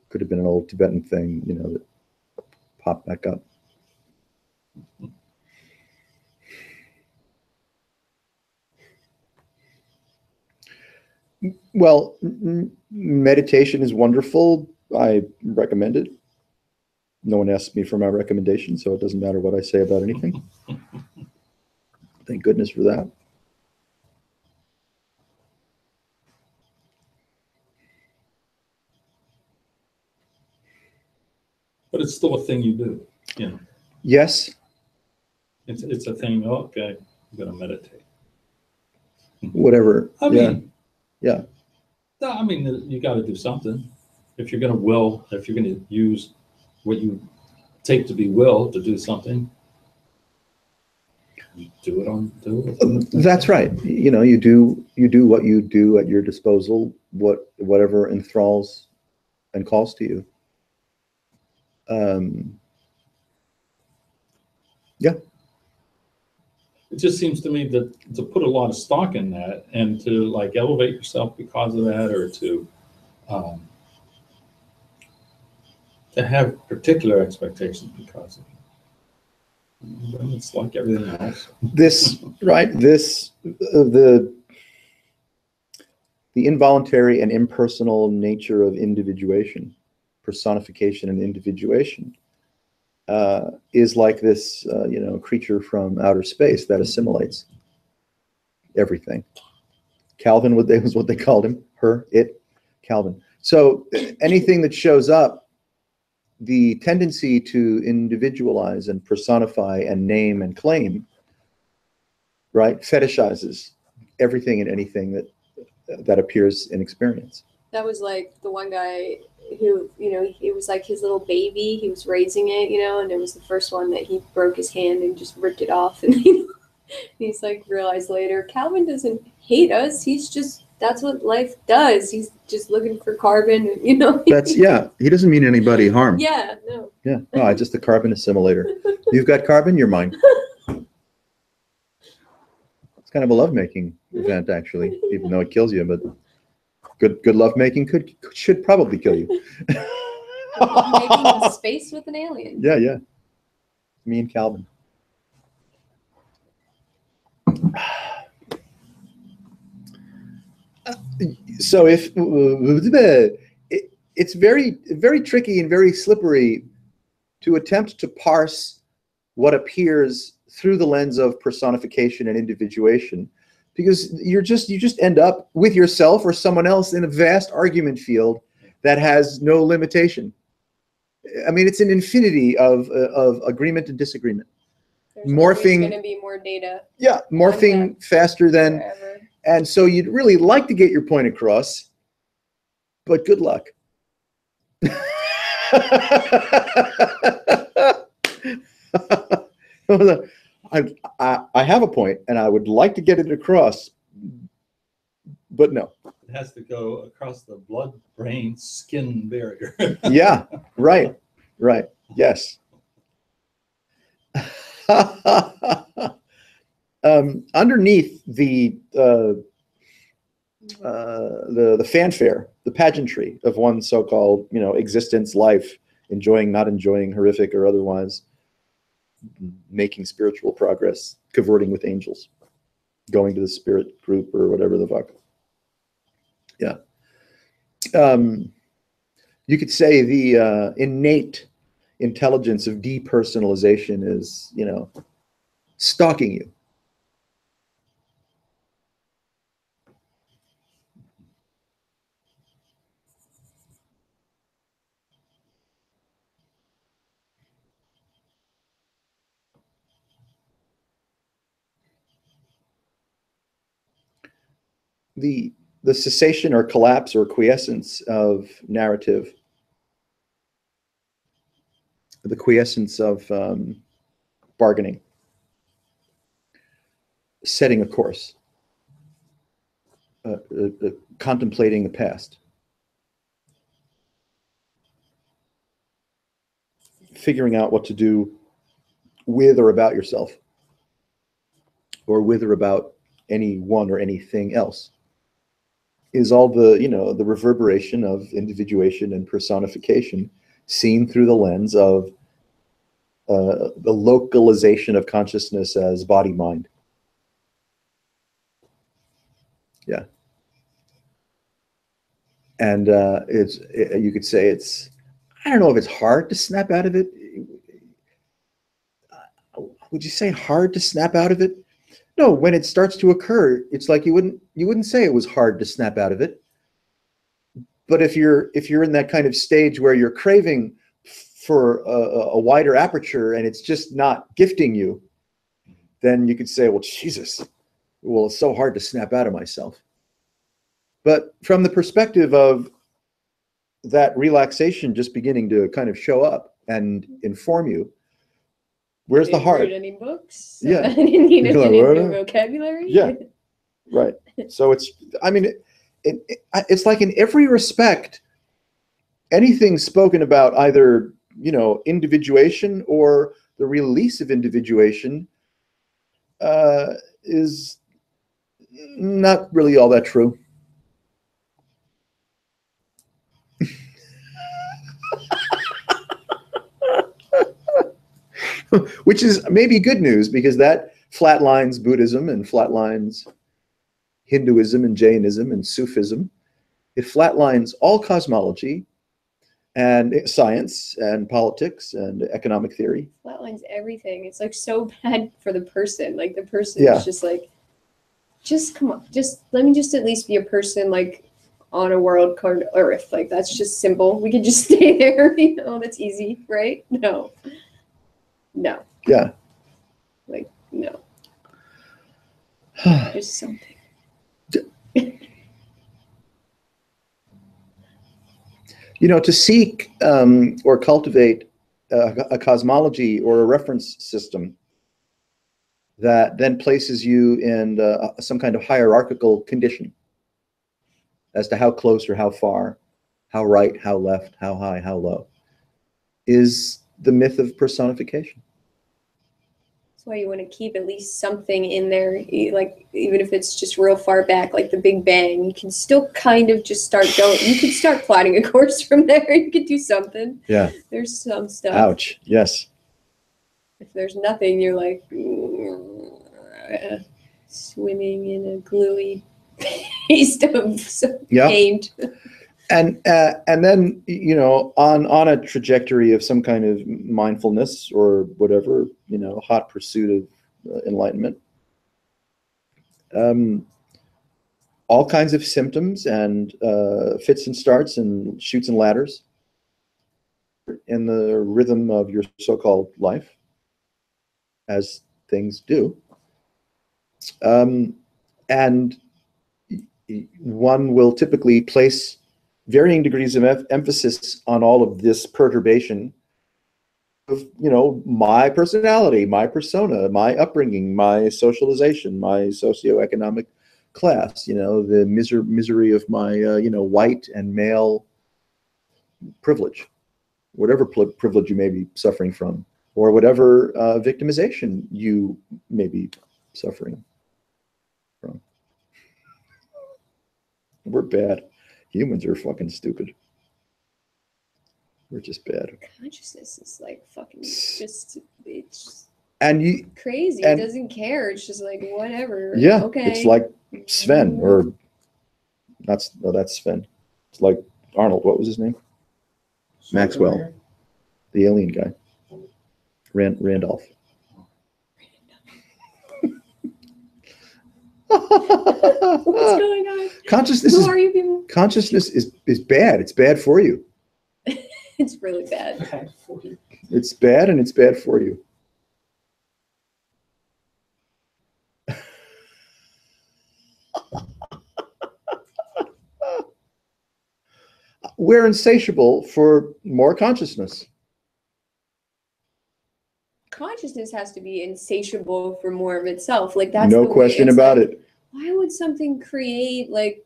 Speaker 4: Could have been an old Tibetan thing, that popped back up. Well, meditation is wonderful. I recommend it. No one asks me for my recommendation, so it doesn't matter what I say about anything. Thank goodness for that.
Speaker 5: But it's still a thing you do.
Speaker 4: Yes.
Speaker 5: It's a thing. Okay, I'm gonna meditate.
Speaker 4: Whatever.
Speaker 5: I mean,
Speaker 4: yeah.
Speaker 5: No, I mean, you got to do something. If you're gonna use what you take to be will to do something, do it.
Speaker 4: That's right. You do what you do at your disposal, whatever enthralls and calls to you. Yeah.
Speaker 5: It just seems to me that to put a lot of stock in that and to elevate yourself because of that, or to have particular expectations because of it. It's like everything else.
Speaker 4: The involuntary and impersonal nature of individuation, personification and individuation, is like this, creature from outer space that assimilates everything. Calvin, was what they called him, Calvin. So anything that shows up, the tendency to individualize and personify and name and claim, right, fetishizes everything and anything that appears in experience.
Speaker 1: That was like the one guy who, it was like his little baby. He was raising it, and it was the first one that he broke his hand and just ripped it off. And he's realized later, Calvin doesn't hate us. That's what life does. He's just looking for carbon,
Speaker 4: That's, he doesn't mean anybody harm.
Speaker 1: Yeah, no.
Speaker 4: Yeah, no, I'm just a carbon assimilator. You've got carbon, you're mine. It's kind of a lovemaking event, actually, even though it kills you, but Good lovemaking should probably kill you.
Speaker 1: Making in space with an alien.
Speaker 4: Yeah, yeah. Me and Calvin. So if it's very tricky and very slippery to attempt to parse what appears through the lens of personification and individuation, because you just end up with yourself or someone else in a vast argument field that has no limitation. I mean, it's an infinity of agreement and disagreement.
Speaker 1: There's
Speaker 4: Morphing-
Speaker 1: going to be more data.
Speaker 4: Yeah, morphing faster than,
Speaker 1: Forever.
Speaker 4: and so you'd really like to get your point across, but good luck. I have a point and I would like to get it across, but no.
Speaker 5: It has to go across the blood-brain skin barrier.
Speaker 4: Yeah, right, yes. Underneath the fanfare, the pageantry of one's so-called, existence, life, enjoying, not enjoying, horrific or otherwise, making spiritual progress, cavorting with angels, going to the spirit group or whatever the fuck. Yeah. You could say the innate intelligence of depersonalization is, stalking you. The cessation or collapse or quiescence of narrative, the quiescence of bargaining, setting a course, contemplating the past, figuring out what to do with or about yourself, or with or about anyone or anything else, is all the, the reverberation of individuation and personification seen through the lens of the localization of consciousness as body-mind. Yeah. And you could say it's, I don't know if it's hard to snap out of it. Would you say hard to snap out of it? No, when it starts to occur, it's like you wouldn't say it was hard to snap out of it. But if you're in that kind of stage where you're craving for a wider aperture and it's just not gifting you, then you could say, well, Jesus, well, it's so hard to snap out of myself. But from the perspective of that relaxation just beginning to kind of show up and inform you, where's the heart?
Speaker 1: Read any books?
Speaker 4: Yeah.
Speaker 1: I didn't need
Speaker 4: You're like,
Speaker 1: any
Speaker 4: what?
Speaker 1: new vocabulary.
Speaker 4: Yeah. Right. So it's, I mean, it's like in every respect, anything spoken about either, individuation or the release of individuation is not really all that true. Which is maybe good news, because that flatlines Buddhism and flatlines Hinduism and Jainism and Sufism. It flatlines all cosmology and science and politics and economic theory.
Speaker 1: Flatlines everything. It's like so bad for the person. Like the person
Speaker 4: Yeah.
Speaker 1: is just like, just come on, just let me just at least be a person like on a world called Earth. Like that's just simple. We could just stay there. That's easy, right? No.
Speaker 4: Yeah.
Speaker 1: Like no. Just something.
Speaker 4: To seek or cultivate a cosmology or a reference system that then places you in some kind of hierarchical condition as to how close or how far, how right, how left, how high, how low, is the myth of personification.
Speaker 1: That's why you want to keep at least something in there, like even if it's just real far back, like the Big Bang. You can still kind of just start going. You could start plotting a course from there. You could do something.
Speaker 4: Yeah.
Speaker 1: There's some stuff.
Speaker 4: Ouch. Yes.
Speaker 1: If there's nothing, you're like swimming in a gluey paste of paint.
Speaker 4: And then, you know, on a trajectory of some kind of mindfulness or whatever, you know, hot pursuit of enlightenment, all kinds of symptoms and fits and starts and shoots and ladders in the rhythm of your so-called life, as things do. And one will typically place varying degrees of emphasis on all of this perturbation of, you know, my personality, my persona, my upbringing, my socialization, my socioeconomic class, you know, the misery of my, you know, white and male privilege, whatever privilege you may be suffering from, or whatever victimization you may be suffering from. We're bad. Humans are fucking stupid. We're just bad.
Speaker 1: Consciousness is like fucking just, it's
Speaker 4: And you
Speaker 1: crazy.
Speaker 4: and-
Speaker 1: It doesn't care. It's just like whatever.
Speaker 4: Yeah,
Speaker 1: Okay.
Speaker 4: it's like Sven, or that's Sven. It's like Arnold. What was his name? Maxwell, the alien guy. Randolph.
Speaker 1: What's going on?
Speaker 4: Consciousness
Speaker 1: Who
Speaker 4: is
Speaker 1: are you people?
Speaker 4: consciousness is bad. It's bad for you.
Speaker 1: It's really bad.
Speaker 2: Bad for you.
Speaker 4: It's bad, and it's bad for you. We're insatiable for more consciousness.
Speaker 1: Consciousness has to be insatiable for more of itself. Like that's
Speaker 4: No
Speaker 1: the way-
Speaker 4: question
Speaker 1: it's
Speaker 4: about
Speaker 1: like,
Speaker 4: it.
Speaker 1: Why would something create like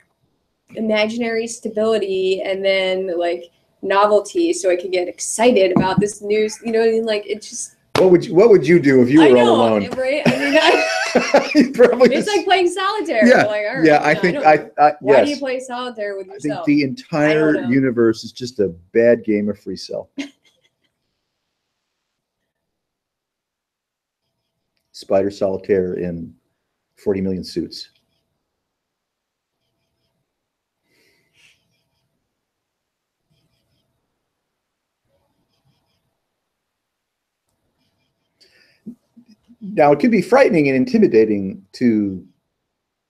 Speaker 1: imaginary stability and then like novelty so I could get excited about this news? You know what I mean? Like it just.
Speaker 4: What would you do if you
Speaker 1: I
Speaker 4: were
Speaker 1: know,
Speaker 4: all alone?
Speaker 1: right? I mean,
Speaker 4: You'd probably
Speaker 1: it's
Speaker 4: just-
Speaker 1: like playing solitaire.
Speaker 4: Yeah,
Speaker 1: Like, all right,
Speaker 4: yeah. I
Speaker 1: don't
Speaker 4: think
Speaker 1: know. Why do you
Speaker 4: yes.
Speaker 1: play solitaire with
Speaker 4: I think
Speaker 1: yourself?
Speaker 4: the
Speaker 1: I
Speaker 4: entire
Speaker 1: don't know.
Speaker 4: universe is just a bad game of free cell. Spider solitaire in 40 million suits. Now, it can be frightening and intimidating to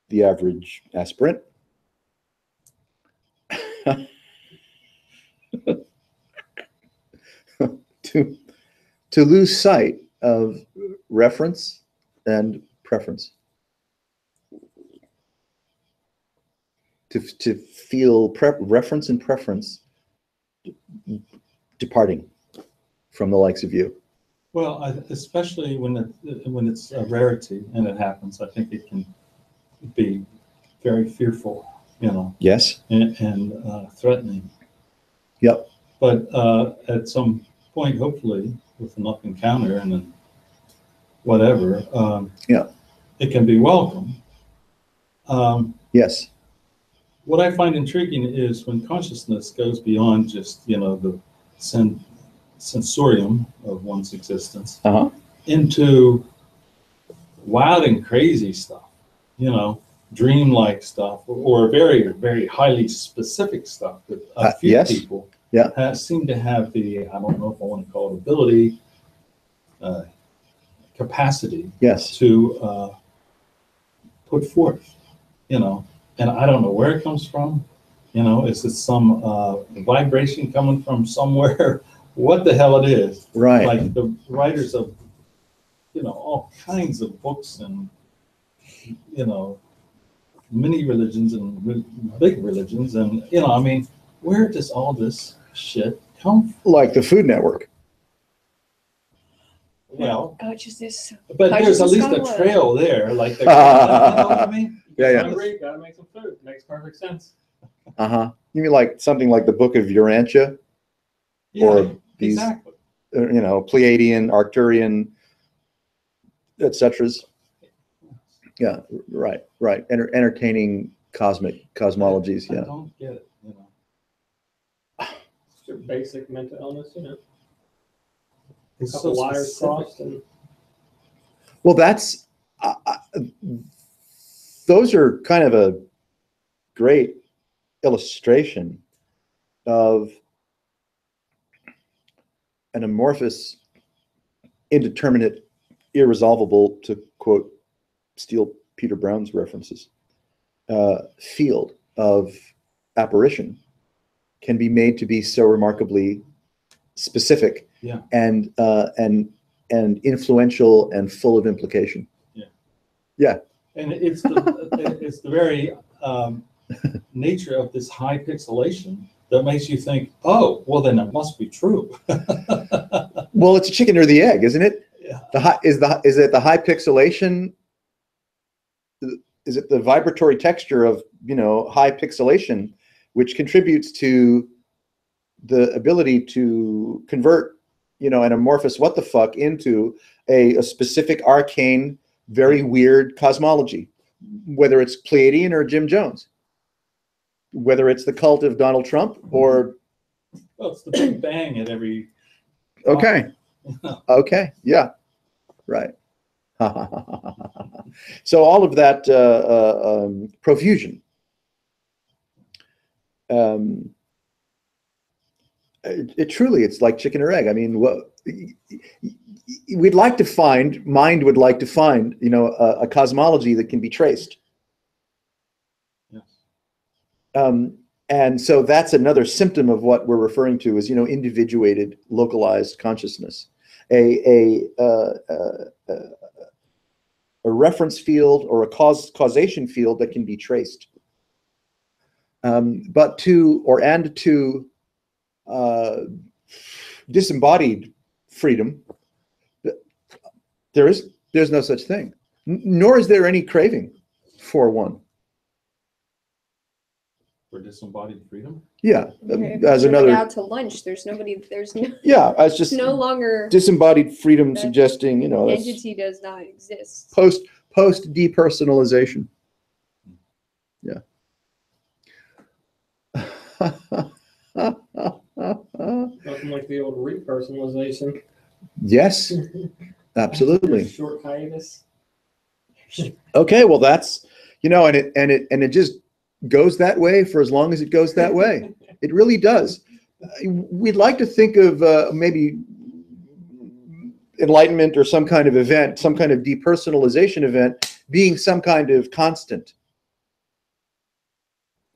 Speaker 4: the average aspirant. to lose sight of reference and preference. To feel reference and preference departing from the likes of you.
Speaker 5: Well, especially when it's a rarity and it happens, I think it can be very fearful, you know,
Speaker 4: Yes.
Speaker 5: and threatening.
Speaker 4: Yep.
Speaker 5: But at some point, hopefully, with enough encounter and then whatever,
Speaker 4: Yeah.
Speaker 5: it can be welcome.
Speaker 4: Yes.
Speaker 5: What I find intriguing is when consciousness goes beyond just, you know, the sensorium of one's existence
Speaker 4: Uh-huh.
Speaker 5: into wild and crazy stuff, you know, dreamlike stuff, or very, very highly specific stuff that a few
Speaker 4: yes.
Speaker 5: people
Speaker 4: Yeah.
Speaker 5: seem to have the, I don't know if I want to call it ability, capacity
Speaker 4: Yes.
Speaker 5: to put forth, you know, and I don't know where it comes from. You know, is it some vibration coming from somewhere? What the hell it is?
Speaker 4: Right.
Speaker 5: Like the writers of, you know, all kinds of books and, you know, mini religions and big religions, and you know, I mean, where does all this shit come from?
Speaker 4: Like the Food Network.
Speaker 5: Well,
Speaker 1: Consciousness.
Speaker 5: but there's at least a
Speaker 1: Consciousness
Speaker 5: trail there, like the, you know what I mean?
Speaker 4: Yeah, yeah.
Speaker 2: Hungry, gotta make some food. Makes perfect sense.
Speaker 4: Uh-huh. You mean like something like the Book of Urantia?
Speaker 5: Yeah,
Speaker 4: Or these,
Speaker 5: exactly.
Speaker 4: you know, Pleiadian, Arcturian etceteras. Yeah, right. Entertaining cosmic cosmologies.
Speaker 5: I
Speaker 4: Yeah.
Speaker 5: don't get it, you know.
Speaker 2: It's your basic mental illness, you know. A
Speaker 5: It's
Speaker 2: couple
Speaker 5: so
Speaker 2: wires
Speaker 5: specific.
Speaker 2: crossed and
Speaker 4: Well, that's those are kind of a great illustration of an amorphous, indeterminate, irresolvable, to quote, steal Peter Brown's references, field of apparition can be made to be so remarkably specific,
Speaker 5: Yeah.
Speaker 4: and influential and full of implication.
Speaker 5: And it's the very nature of this high pixelation that makes you think, oh, well, then it must be true.
Speaker 4: Well, it's a chicken or the egg, isn't it?
Speaker 5: Yeah.
Speaker 4: Is it the high pixelation? Is it the vibratory texture of, high pixelation, which contributes to the ability to convert, an amorphous what the fuck into a specific arcane, very weird cosmology, whether it's Pleiadian or Jim Jones, whether it's the cult of Donald Trump or.
Speaker 5: Well, it's the Big Bang at every.
Speaker 4: Okay. Okay. Yeah. Right. So all of that profusion. It truly, it's like chicken or egg. I mean, we'd like to find, mind would like to find, a cosmology that can be traced.
Speaker 5: Yes.
Speaker 4: And so that's another symptom of what we're referring to as, individuated, localized consciousness, a reference field or a causation field that can be traced. But to disembodied freedom, there's no such thing, nor is there any craving for one.
Speaker 5: For disembodied freedom?
Speaker 4: Yeah,
Speaker 1: Okay,
Speaker 4: as
Speaker 1: if you're
Speaker 4: another.
Speaker 1: out to lunch. There's no
Speaker 4: Yeah, as just
Speaker 1: no longer
Speaker 4: disembodied freedom,
Speaker 1: that
Speaker 4: suggesting, that's
Speaker 1: entity does not exist.
Speaker 4: post depersonalization. Yeah.
Speaker 2: nothing like the old repersonalization.
Speaker 4: Yes, absolutely.
Speaker 2: Short hiatus.
Speaker 4: Okay, well that's, and it just goes that way for as long as it goes that way. It really does. We'd like to think of maybe enlightenment or some kind of event, some kind of depersonalization event being some kind of constant.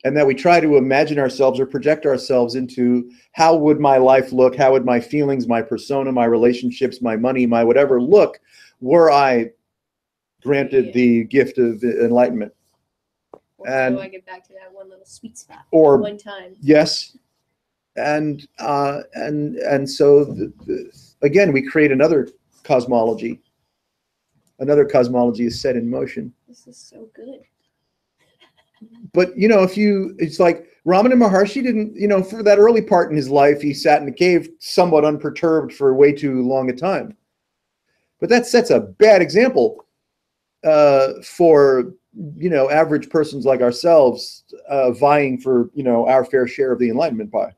Speaker 4: And that we try to imagine ourselves or project ourselves into how would my life look, how would my feelings, my persona, my relationships, my money, my whatever look were I granted the gift of enlightenment.
Speaker 1: Or how do I get back to that one little sweet spot
Speaker 4: Or
Speaker 1: one time?
Speaker 4: yes, and so again, we create another cosmology. Another cosmology is set in motion.
Speaker 1: This is so good.
Speaker 4: But it's like Ramana Maharshi didn't, for that early part in his life, he sat in a cave somewhat unperturbed for way too long a time. But that sets a bad example for average persons like ourselves vying for our fair share of the enlightenment pie.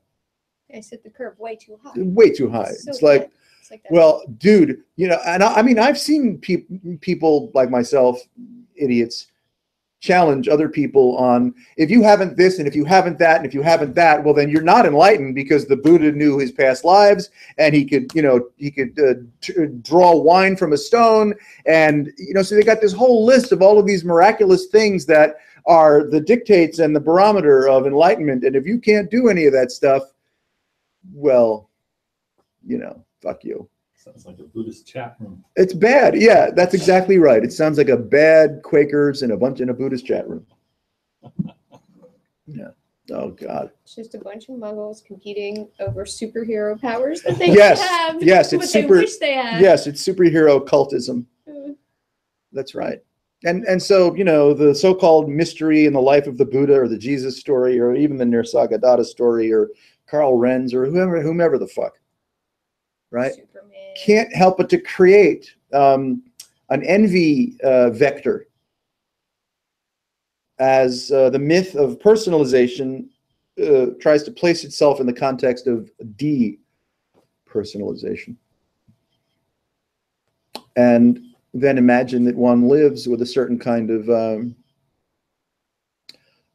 Speaker 1: I set the curve way too high.
Speaker 4: Way too high.
Speaker 1: So
Speaker 4: It's like,
Speaker 1: bad. It's like that.
Speaker 4: well, dude, and I mean, I've seen people like myself, idiots, challenge other people on, if you haven't this and if you haven't that and if you haven't that, well, then you're not enlightened, because the Buddha knew his past lives and he could draw wine from a stone, and so they got this whole list of all of these miraculous things that are the dictates and the barometer of enlightenment, and if you can't do any of that stuff, well, fuck you.
Speaker 5: Sounds like a Buddhist chat room.
Speaker 4: It's bad. Yeah, that's exactly right. It sounds like a bad Quakers and a Buddhist chat room. Yeah. Oh God.
Speaker 1: It's just a bunch of muggles competing over superhero powers that they
Speaker 4: Yes,
Speaker 1: have.
Speaker 4: yes,
Speaker 1: what
Speaker 4: it's
Speaker 1: they
Speaker 4: super-
Speaker 1: wish they had.
Speaker 4: Yes, it's superhero cultism. That's right. And so, the so-called mystery in the life of the Buddha or the Jesus story or even the Nisargadatta story or Karl Renz or whomever the fuck, right?
Speaker 1: Superman.
Speaker 4: Can't help but to create an envy vector, as the myth of personalization tries to place itself in the context of depersonalization. And then imagine that one lives with a certain kind of,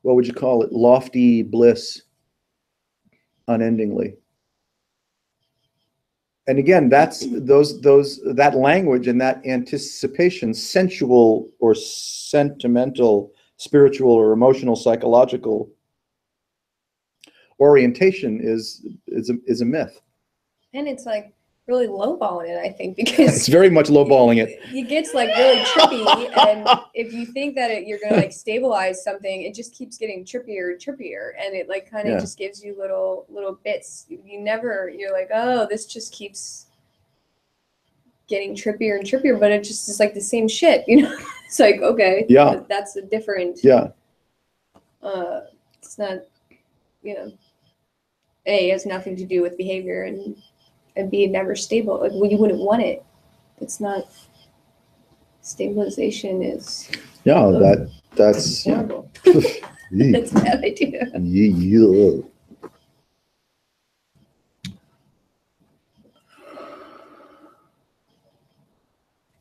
Speaker 4: what would you call it, lofty bliss unendingly. And again, that's that language and that anticipation, sensual or sentimental, spiritual or emotional, psychological orientation is a myth.
Speaker 1: And it's like really lowballing it, I think, because
Speaker 4: It's very much lowballing it.
Speaker 1: It gets like really trippy, and if you think that you're gonna like stabilize something, it just keeps getting trippier and trippier, and it like kind of just gives you little bits. You're like, oh, this just keeps getting trippier and trippier, but it just is like the same shit, you know? It's like, okay,
Speaker 4: Yeah,
Speaker 1: that's a different.
Speaker 4: yeah,
Speaker 1: It's not, you know, A, it has nothing to do with behavior, and B, never stable. Like, well, you wouldn't want it. It's not. Stabilization is
Speaker 4: yeah. That's
Speaker 1: horrible.
Speaker 4: yeah.
Speaker 1: That's a bad idea.
Speaker 4: Yeah.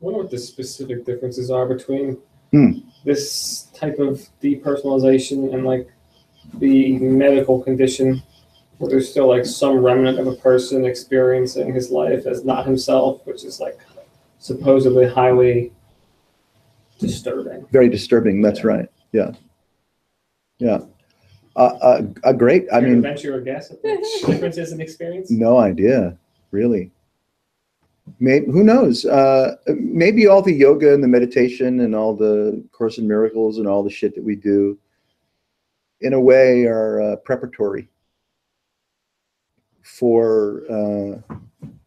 Speaker 2: I wonder what the specific differences are between
Speaker 4: Hmm.
Speaker 2: this type of depersonalization and like the medical condition where there's still like some remnant of a person experiencing his life as not himself, which is like supposedly highly disturbing.
Speaker 4: Very disturbing. That's right. Yeah, yeah. A great. I
Speaker 2: Care to
Speaker 4: mean,
Speaker 2: venture a guess at the differences in experience?
Speaker 4: no idea, really. Maybe, who knows? Maybe all the yoga and the meditation and all the Course in Miracles and all the shit that we do, in a way, are preparatory for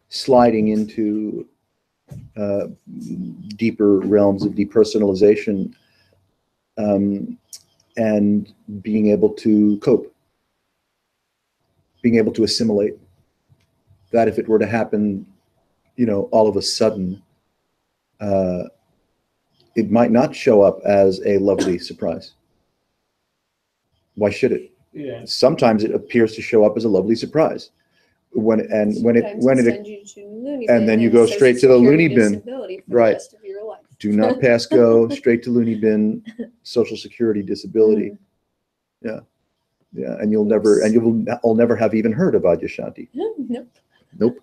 Speaker 4: sliding into deeper realms of depersonalization and being able to cope, being able to assimilate. That if it were to happen, you know, all of a sudden, it might not show up as a lovely surprise. Why should it?
Speaker 2: Yeah.
Speaker 4: Sometimes it appears to show up as a lovely surprise. When it
Speaker 1: Sends you to loony
Speaker 4: and
Speaker 1: bin
Speaker 4: then you
Speaker 1: and
Speaker 4: go
Speaker 1: Social
Speaker 4: straight to the
Speaker 1: Security
Speaker 4: loony bin.
Speaker 1: disability for
Speaker 4: Right.
Speaker 1: the rest of your life.
Speaker 4: do not pass go, straight to loony bin, Social Security disability. Yeah, and you'll never have even heard of Adyashanti.
Speaker 1: Nope.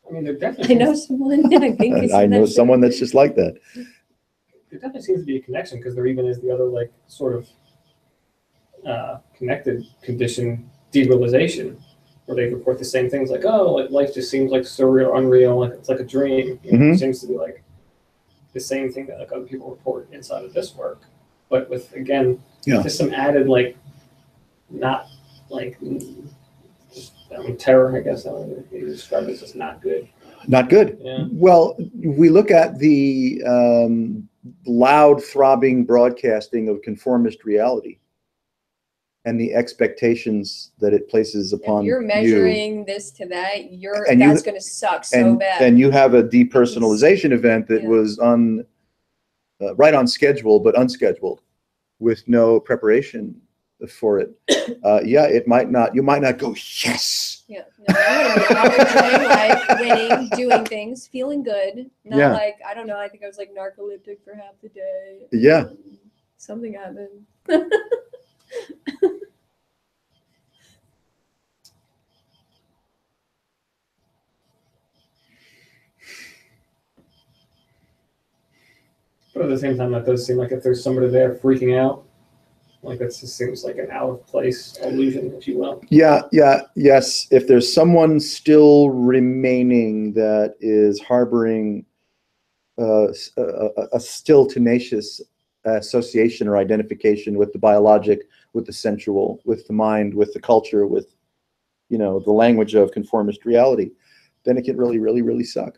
Speaker 2: I mean, there definitely
Speaker 1: I know someone. I think it's
Speaker 4: I know
Speaker 1: that's
Speaker 4: someone that's just like that.
Speaker 2: there definitely seems to be a connection because there even is the other like sort of connected condition, derealization, where they report the same things like, oh, like life just seems like surreal, unreal, like it's like a dream. You know,
Speaker 4: Mhm.
Speaker 2: It seems to be like the same thing that like other people report inside of this work, but with again,
Speaker 4: Yeah.
Speaker 2: just some added like, not like just terror. I guess you describe it as just not good.
Speaker 4: Not good.
Speaker 2: Yeah.
Speaker 4: Well, we look at the loud, throbbing broadcasting of conformist reality and the expectations that it places upon
Speaker 1: if you're
Speaker 4: you.
Speaker 1: measuring this to that,
Speaker 4: And
Speaker 1: that's going to suck so bad.
Speaker 4: And you have a depersonalization event that
Speaker 1: Yeah.
Speaker 4: was right on schedule, but unscheduled, with no preparation for it. You might not go, yes.
Speaker 1: Yeah, no, I want to be out enjoying life, winning, doing things, feeling good. Not
Speaker 4: Yeah.
Speaker 1: like, I don't know, I think I was like narcoleptic for half the day.
Speaker 4: Yeah.
Speaker 1: Something happened.
Speaker 2: But at the same time, that does seem like if there's somebody there freaking out, like that just seems like an out of place illusion, if you will.
Speaker 4: Yes. If there's someone still remaining that is harboring a still tenacious association or identification with the biologic, with the sensual, with the mind, with the culture, with, the language of conformist reality, then it can really, really, really suck.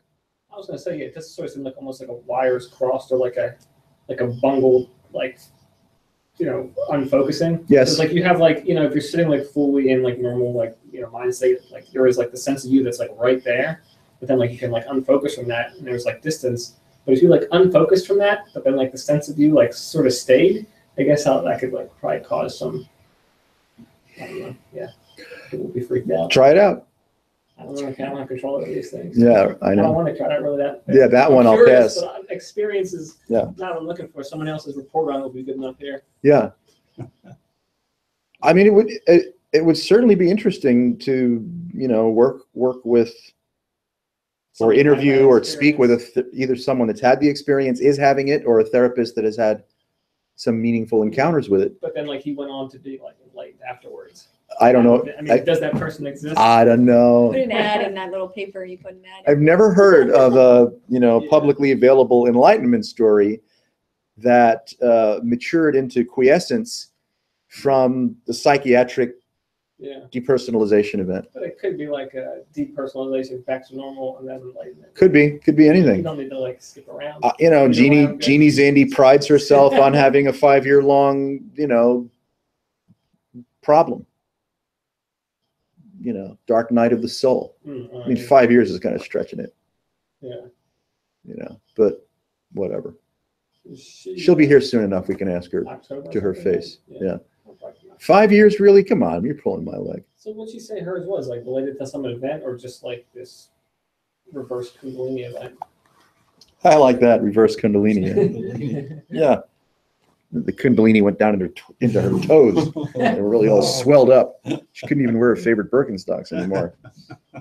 Speaker 2: I was gonna say it does sort of seem like almost like a wires crossed or like a bungled unfocusing.
Speaker 4: Yes.
Speaker 2: 'Cause, like you have if you're sitting like fully in like normal mind state, like there is like the sense of you that's like right there, but then like you can like unfocus from that and there's like distance, But if you like unfocused from that, but then like the sense of you like sort of stayed, I guess how that could like probably cause some, I don't know, yeah, people will be freaked out.
Speaker 4: Try it out.
Speaker 2: I don't know, I don't have control over these things.
Speaker 4: Yeah, I
Speaker 2: I don't
Speaker 4: know.
Speaker 2: want to try that really that.
Speaker 4: Yeah, that one I'll
Speaker 2: curious,
Speaker 4: pass.
Speaker 2: But experiences,
Speaker 4: Yeah.
Speaker 2: not what I'm looking for. Someone else's report on it will be good enough here.
Speaker 4: Yeah. I mean, it would certainly be interesting to, work with or
Speaker 2: Somebody had
Speaker 4: interview
Speaker 2: that
Speaker 4: or speak with
Speaker 2: experience.
Speaker 4: either someone that's had the experience, is having it, or a therapist that has had some meaningful encounters with it.
Speaker 2: But then like he went on to be like enlightened afterwards.
Speaker 4: I don't know.
Speaker 2: I mean, does that person exist?
Speaker 4: I don't know.
Speaker 1: Put an ad in that little paper. You put an ad.
Speaker 4: I've never heard of a publicly available enlightenment story that matured into quiescence from the psychiatric
Speaker 2: Yeah.
Speaker 4: depersonalization event.
Speaker 2: But it could be like a depersonalization back to normal and then enlightenment.
Speaker 4: Could be
Speaker 2: You
Speaker 4: anything.
Speaker 2: don't need to like skip around.
Speaker 4: Jeannie Zandy prides herself on having a 5-year-long, problem. Dark night of the soul. I mean, 5 years is kind of stretching it.
Speaker 2: Yeah.
Speaker 4: But whatever. She'll be here soon enough. We can ask her
Speaker 2: October
Speaker 4: to her
Speaker 2: something,
Speaker 4: face.
Speaker 2: right?
Speaker 4: Yeah.
Speaker 2: 5
Speaker 4: 5 years, really? Come on, you're pulling my leg.
Speaker 2: So what'd you say hers was? Like related to some event or just like this reverse Kundalini event?
Speaker 4: I like that reverse Kundalini. Yeah. The Kundalini went down into her toes. They were really all swelled up. She couldn't even wear her favorite Birkenstocks anymore.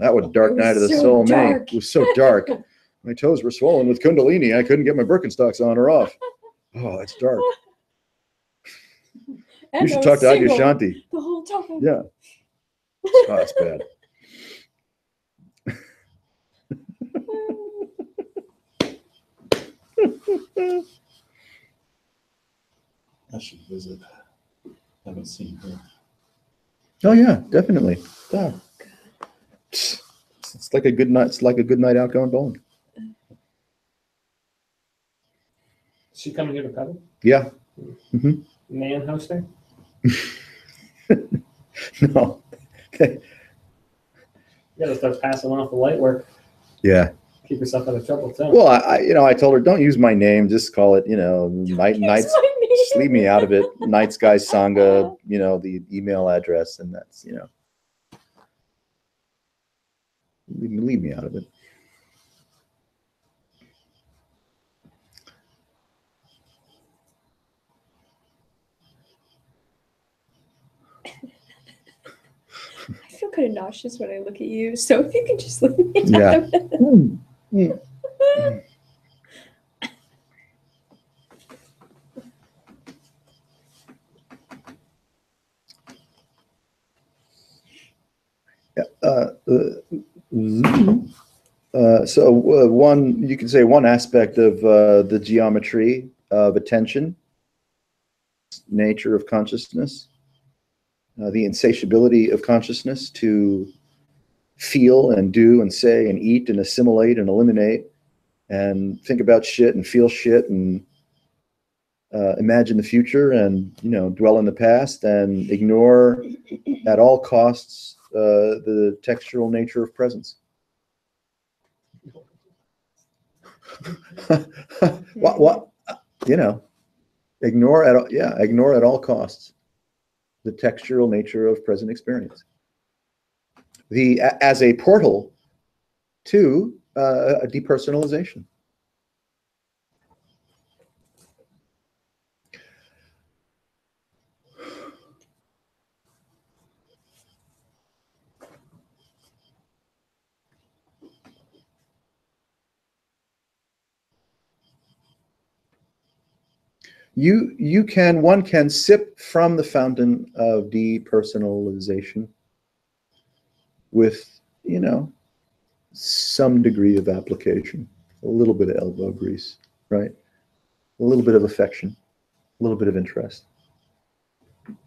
Speaker 4: That was dark night of the soul. It was so dark. My toes were swollen with Kundalini. I couldn't get my Birkenstocks on or off. Oh, it's dark.
Speaker 1: And
Speaker 4: You should talk to Adyashanti.
Speaker 1: the whole time.
Speaker 4: Yeah. Oh, that's bad.
Speaker 5: I should visit. Haven't seen her.
Speaker 4: Oh yeah, definitely. Yeah. It's like a good night. It's like a good night out going bowling.
Speaker 2: Is she coming here to pedal?
Speaker 4: Yeah.
Speaker 2: Man hosting?
Speaker 4: No.
Speaker 2: You gotta start passing off the light work.
Speaker 4: Yeah.
Speaker 2: Keep yourself out of trouble too.
Speaker 4: Well, I told her, don't use my name. Just call it, nights. Just leave me out of it. Night Sky Sangha, the email address, and that's, leave me out of it.
Speaker 1: I feel kind of nauseous when I look at you. So if you could just leave me
Speaker 4: Yeah.
Speaker 1: out of it.
Speaker 4: You can say one aspect of the geometry of attention, nature of consciousness, the insatiability of consciousness to feel and do and say and eat and assimilate and eliminate and think about shit and feel shit and imagine the future and dwell in the past and ignore at all costs the textural nature of presence. what ignore at all costs the textural nature of present experience, as a portal to a depersonalization. One can sip from the fountain of depersonalization with, some degree of application, a little bit of elbow grease, right? A little bit of affection, a little bit of interest.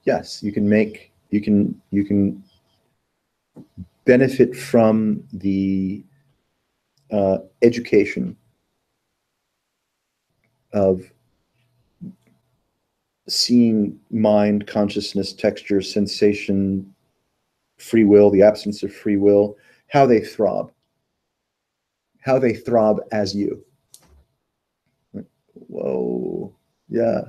Speaker 4: Yes, you can benefit from the education of seeing mind, consciousness, texture, sensation, free will, the absence of free will, how they throb as you. whoa, yeah.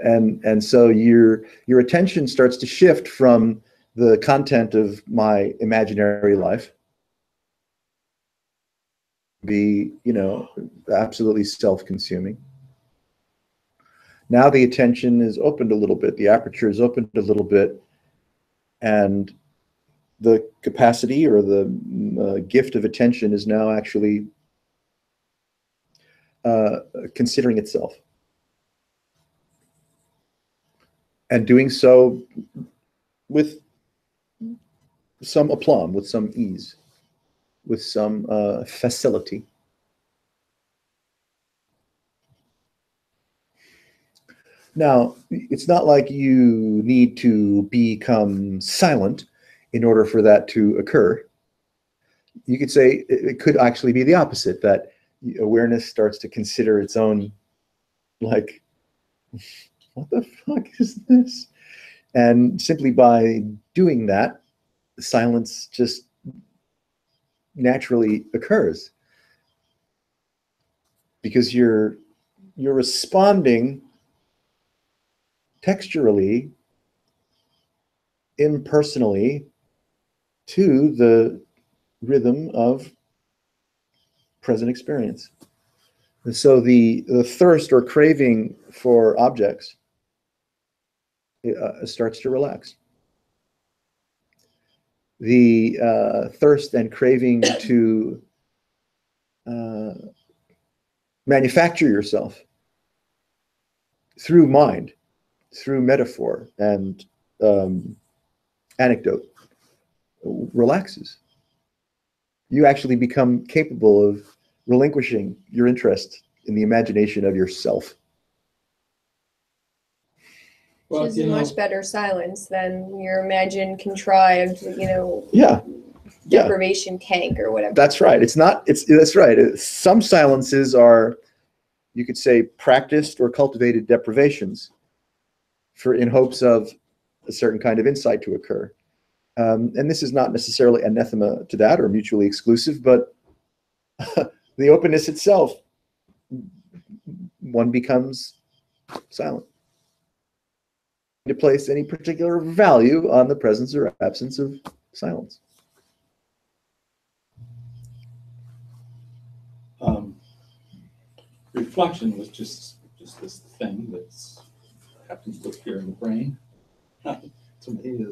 Speaker 4: And so your attention starts to shift from the content of my imaginary life, be, absolutely self-consuming. Now the attention is opened a little bit, the aperture is opened a little bit, and the capacity or the gift of attention is now actually considering itself. And doing so with some aplomb, with some ease, with some facility. Now, it's not like you need to become silent in order for that to occur. You could say it could actually be the opposite, that awareness starts to consider its own, like, what the fuck is this? And simply by doing that, silence just naturally occurs, because you're responding texturally, impersonally, to the rhythm of present experience. And so the thirst or craving for objects starts to relax. The thirst and craving to manufacture yourself through mind, through metaphor and anecdote relaxes. You actually become capable of relinquishing your interest in the imagination of yourself.
Speaker 1: Which is a much better silence than your imagined, contrived,
Speaker 4: Yeah.
Speaker 1: deprivation tank or whatever.
Speaker 4: That's right. That's right. Some silences are, you could say, practiced or cultivated deprivations in hopes of a certain kind of insight to occur. And this is not necessarily anathema to that or mutually exclusive, but the openness itself, one becomes silent. To place any particular value on the presence or absence of silence.
Speaker 5: Reflection was just this thing that's happens to appear in the brain. To me,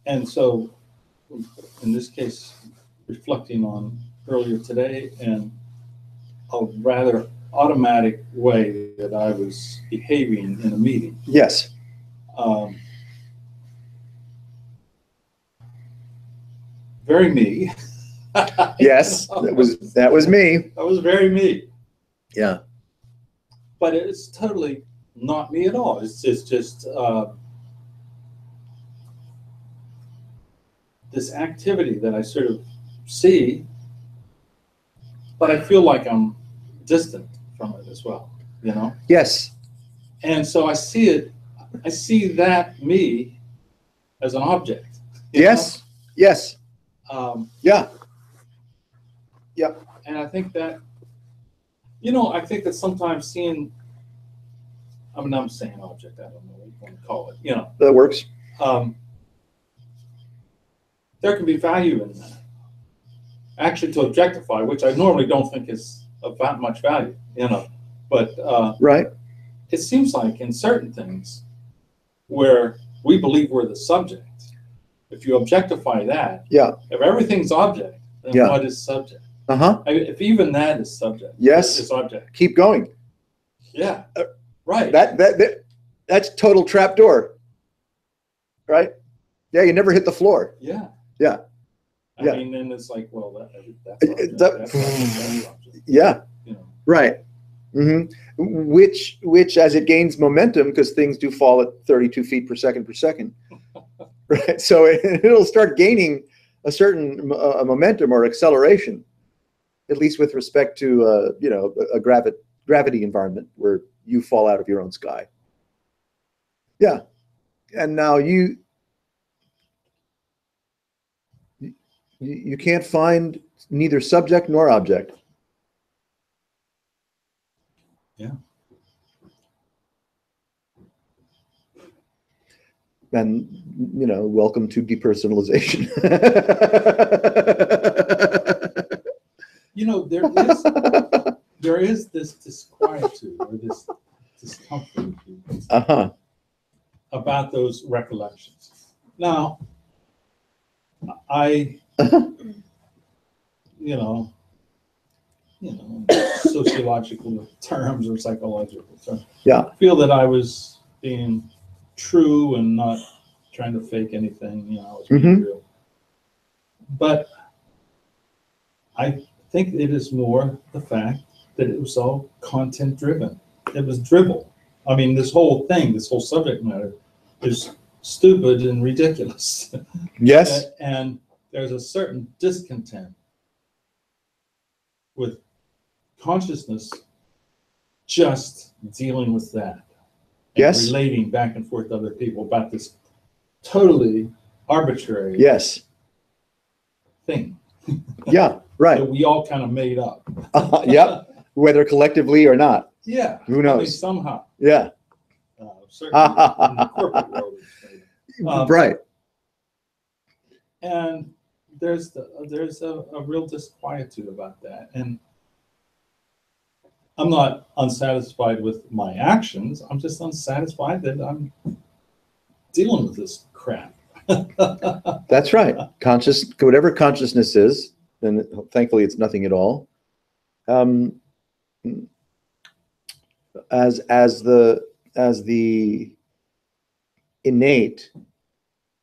Speaker 5: and so in this case, reflecting on earlier today and a rather automatic way that I was behaving in a meeting.
Speaker 4: Yes.
Speaker 5: Very me.
Speaker 4: Yes, that was me.
Speaker 5: That was very me.
Speaker 4: Yeah.
Speaker 5: But it's totally not me at all. It's just this activity that I sort of see, but I feel like I'm distant from it as well,
Speaker 4: Yes.
Speaker 5: And so I see that me as an object.
Speaker 4: Yes. Yes. Yeah. Yep.
Speaker 5: And I think that, I think that sometimes seeing, I'm saying object, I don't know what you want to call it,
Speaker 4: That works.
Speaker 5: There can be value in that. Actually, to objectify, which I normally don't think is of that much value, but
Speaker 4: right.
Speaker 5: It seems like in certain things where we believe we're the subject, if you objectify that,
Speaker 4: yeah.
Speaker 5: If everything's object, then
Speaker 4: yeah.
Speaker 5: What is subject?
Speaker 4: Uh-huh.
Speaker 5: If even that is subject,
Speaker 4: yes,
Speaker 5: it's object.
Speaker 4: Keep going.
Speaker 5: Yeah, right.
Speaker 4: That's total trapdoor, right? Yeah, you never hit the floor.
Speaker 5: Yeah.
Speaker 4: Yeah.
Speaker 5: I mean, then it's like, well, that's object.
Speaker 4: Yeah. Right. Mm-hmm. Which, as it gains momentum, because things do fall at 32 feet per second, right? So it'll start gaining a certain momentum or acceleration, at least with respect to a gravity environment where you fall out of your own sky. Yeah, and now You can't find neither subject nor object.
Speaker 5: Yeah.
Speaker 4: And, welcome to depersonalization.
Speaker 5: There is this disquietude or this discomfort
Speaker 4: Uh-huh.
Speaker 5: about those recollections. Now, I, sociological terms or psychological terms.
Speaker 4: Yeah.
Speaker 5: Feel that I was being true and not trying to fake anything, I was being real. But I think it is more the fact that it was all content driven. It was dribble. I mean, this whole thing, this whole subject matter is stupid and ridiculous.
Speaker 4: Yes.
Speaker 5: And there's a certain discontent with consciousness just dealing with that.
Speaker 4: Yes.
Speaker 5: Relating back and forth to other people about this totally arbitrary
Speaker 4: Yes.
Speaker 5: thing
Speaker 4: Yeah. Right.
Speaker 5: that we all kind of made up.
Speaker 4: Yep. Whether collectively or not.
Speaker 5: Yeah.
Speaker 4: Who
Speaker 5: I
Speaker 4: knows?
Speaker 5: mean, somehow.
Speaker 4: Yeah.
Speaker 5: Certainly in the corporate world. It's made up.
Speaker 4: Right.
Speaker 5: And there's a real disquietude about that. And I'm not unsatisfied with my actions. I'm just unsatisfied that I'm dealing with this crap.
Speaker 4: That's right. Whatever consciousness is, and thankfully it's nothing at all. As the innate,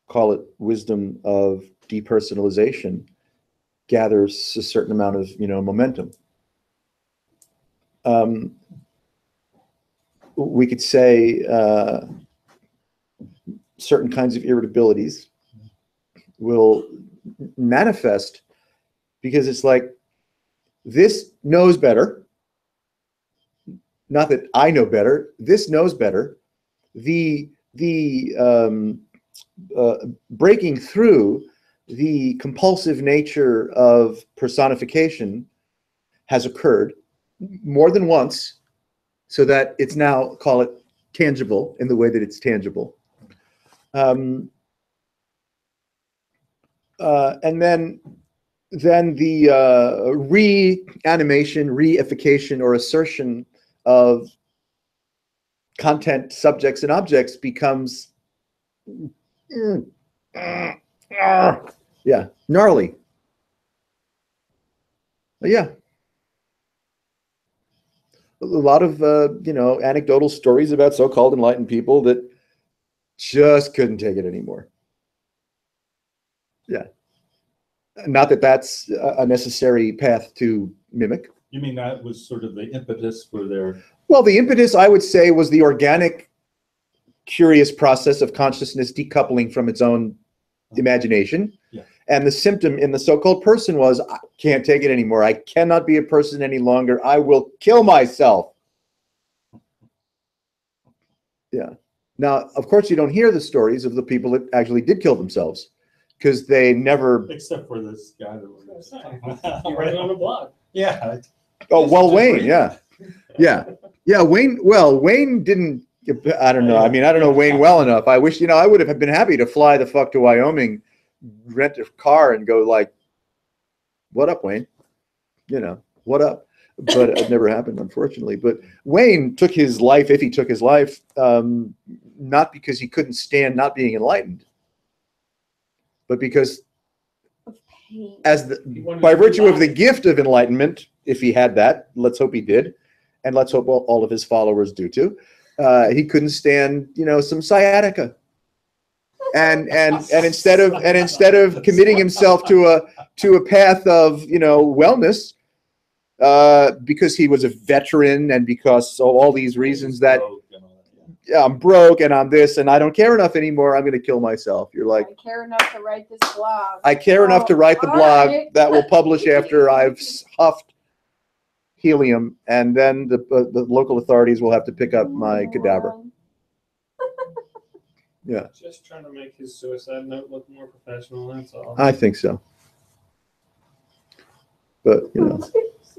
Speaker 4: call it wisdom of depersonalization, gathers a certain amount of momentum. We could say certain kinds of irritabilities will manifest because it's like, this knows better. Not that I know better. This knows better. The breaking through the compulsive nature of personification has occurred more than once, so that it's now, call it, tangible in the way that it's tangible. And then the reanimation, reification, or assertion of content, subjects, and objects becomes gnarly. Yeah. A lot of anecdotal stories about so-called enlightened people that just couldn't take it anymore. Yeah. Not that that's a necessary path to mimic.
Speaker 5: You mean that was sort of the impetus for their...
Speaker 4: Well, the impetus, I would say, was the organic, curious process of consciousness decoupling from its own imagination.
Speaker 5: Yeah.
Speaker 4: And the symptom in the so-called person was, I can't take it anymore. I cannot be a person any longer. I will kill myself. Yeah. Now, of course, you don't hear the stories of the people that actually did kill themselves, because they never...
Speaker 5: Except for this guy that was...
Speaker 2: You write it on a blog.
Speaker 5: Yeah.
Speaker 4: Oh, well, Wayne, yeah. Yeah. Yeah, Wayne, well, Wayne didn't... I don't know. I mean, I don't know Wayne well enough. I wish, I would have been happy to fly the fuck to Wyoming, rent a car, and go like, what up, Wayne? What up? But it never happened, unfortunately. But Wayne took his life, if he took his life, not because he couldn't stand not being enlightened, but because by virtue of the gift of enlightenment, if he had that, let's hope he did, and let's hope all of his followers do too, he couldn't stand, some sciatica. And instead of committing himself to a path of, wellness, because he was a veteran and because of all these reasons that I'm broke and I'm this and I don't care enough anymore, I'm going to kill myself. You're like,
Speaker 1: I care enough to write this blog.
Speaker 4: I care enough to write the blog that will publish after I've huffed helium, and then the local authorities will have to pick up my cadaver. Yeah.
Speaker 2: Just trying to make his suicide note look more professional, that's all.
Speaker 4: I think so. But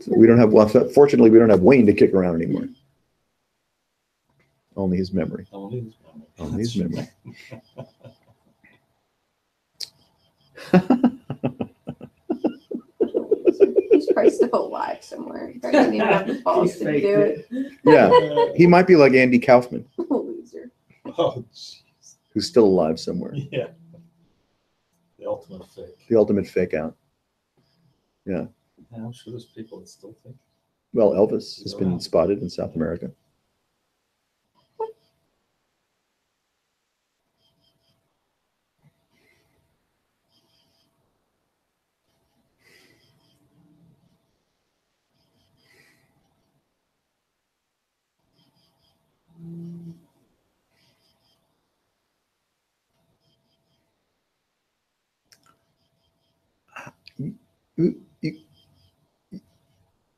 Speaker 4: we don't have. Well, fortunately, we don't have Wayne to kick around anymore. Only his memory.
Speaker 5: Only his memory.
Speaker 4: Only his memory.
Speaker 1: He's probably still alive somewhere. He probably didn't even have the balls to do it.
Speaker 4: Yeah, he might be like Andy Kaufman,
Speaker 1: Loser.
Speaker 5: Oh, jeez.
Speaker 4: who's still alive somewhere.
Speaker 5: Yeah. The ultimate fake.
Speaker 4: The ultimate fake out. Yeah.
Speaker 5: And I'm sure there's people that still think.
Speaker 4: Well, Elvis has been spotted in South America.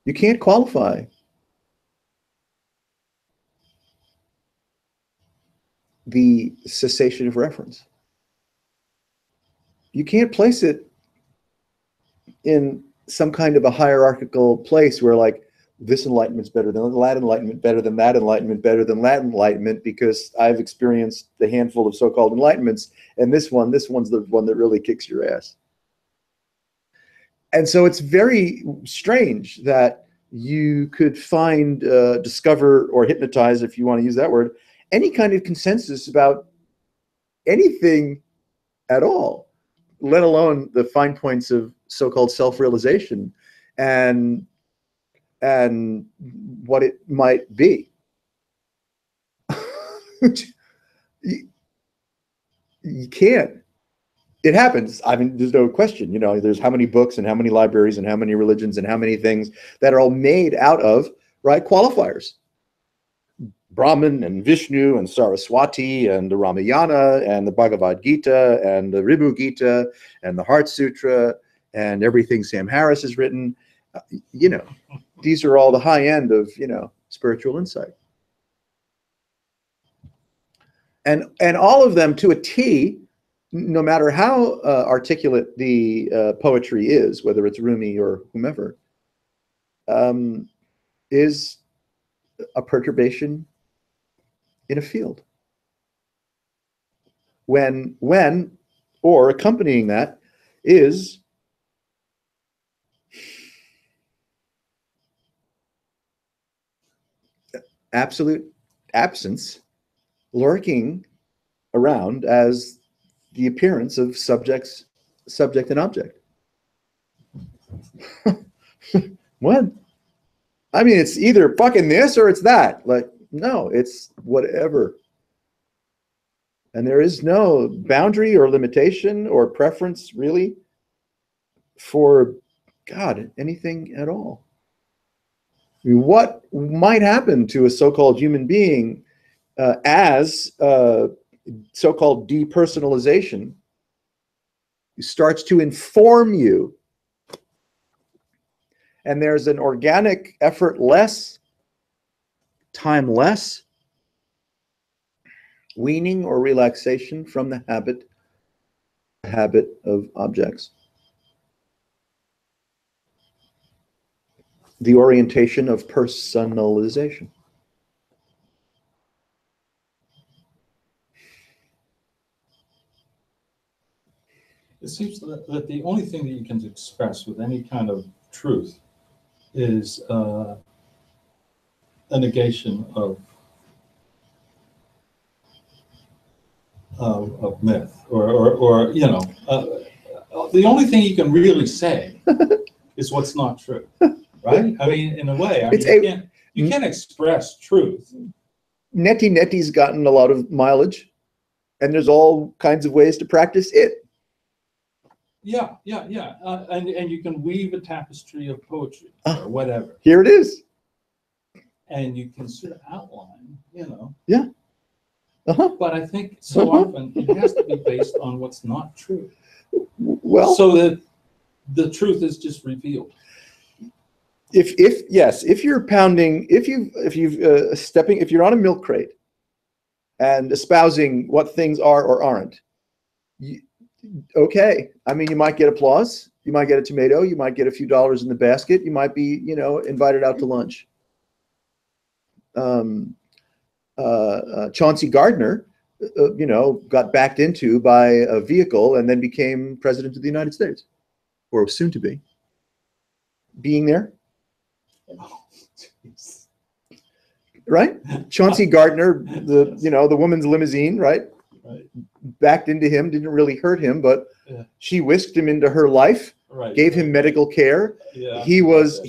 Speaker 4: You can't qualify the cessation of reference. You can't place it in some kind of a hierarchical place where like this enlightenment's better than that enlightenment, better than that enlightenment, better than that enlightenment, because I've experienced a handful of so-called enlightenments, and this one's the one that really kicks your ass. And so it's very strange that you could find, discover, or hypnotize, if you want to use that word, any kind of consensus about anything at all, let alone the fine points of so-called self-realization and what it might be. You can't. It happens. I mean, there's no question. There's how many books and how many libraries and how many religions and how many things that are all made out of, right, qualifiers. Brahman and Vishnu and Saraswati and the Ramayana and the Bhagavad Gita and the Ribu Gita and the Heart Sutra and everything Sam Harris has written. These are all the high end of, spiritual insight. And all of them to a T, no matter how articulate the poetry is, whether it's Rumi or whomever, is a perturbation in a field. When or accompanying that is absolute absence lurking around as the appearance of subject and object. What? I mean, it's either fucking this or it's that. Like, no, it's whatever. And there is no boundary or limitation or preference really for God, anything at all. I mean, what might happen to a so-called human being as so-called depersonalization starts to inform you, and there's an organic, effortless, timeless weaning or relaxation from the habit of objects. The orientation of personalization.
Speaker 5: It seems that the only thing that you can express with any kind of truth is a negation of myth, or the only thing you can really say is what's not true, right? I mean, in a way, you can't express truth.
Speaker 4: Netti's gotten a lot of mileage, and there's all kinds of ways to practice it.
Speaker 5: Yeah. And you can weave a tapestry of poetry or whatever.
Speaker 4: Here it is.
Speaker 5: And you can sort of outline,
Speaker 4: Yeah. Uh-huh.
Speaker 5: But I think so often it has to be based on what's not true.
Speaker 4: Well,
Speaker 5: so that the truth is just revealed.
Speaker 4: If you're pounding, if you're on a milk crate and espousing what things are or aren't, okay. I mean, you might get applause. You might get a tomato. You might get a few dollars in the basket. You might be, invited out to lunch. Chauncey Gardner, got backed into by a vehicle and then became president of the United States, or soon to be. Being there,
Speaker 5: Oh, jeez.
Speaker 4: right? Chauncey Gardner, the woman's limousine, right?
Speaker 5: Right.
Speaker 4: Backed into him, didn't really hurt him, but
Speaker 5: Yeah.
Speaker 4: she whisked him into her life,
Speaker 5: Right.
Speaker 4: gave him medical care.
Speaker 5: Yeah.
Speaker 4: He was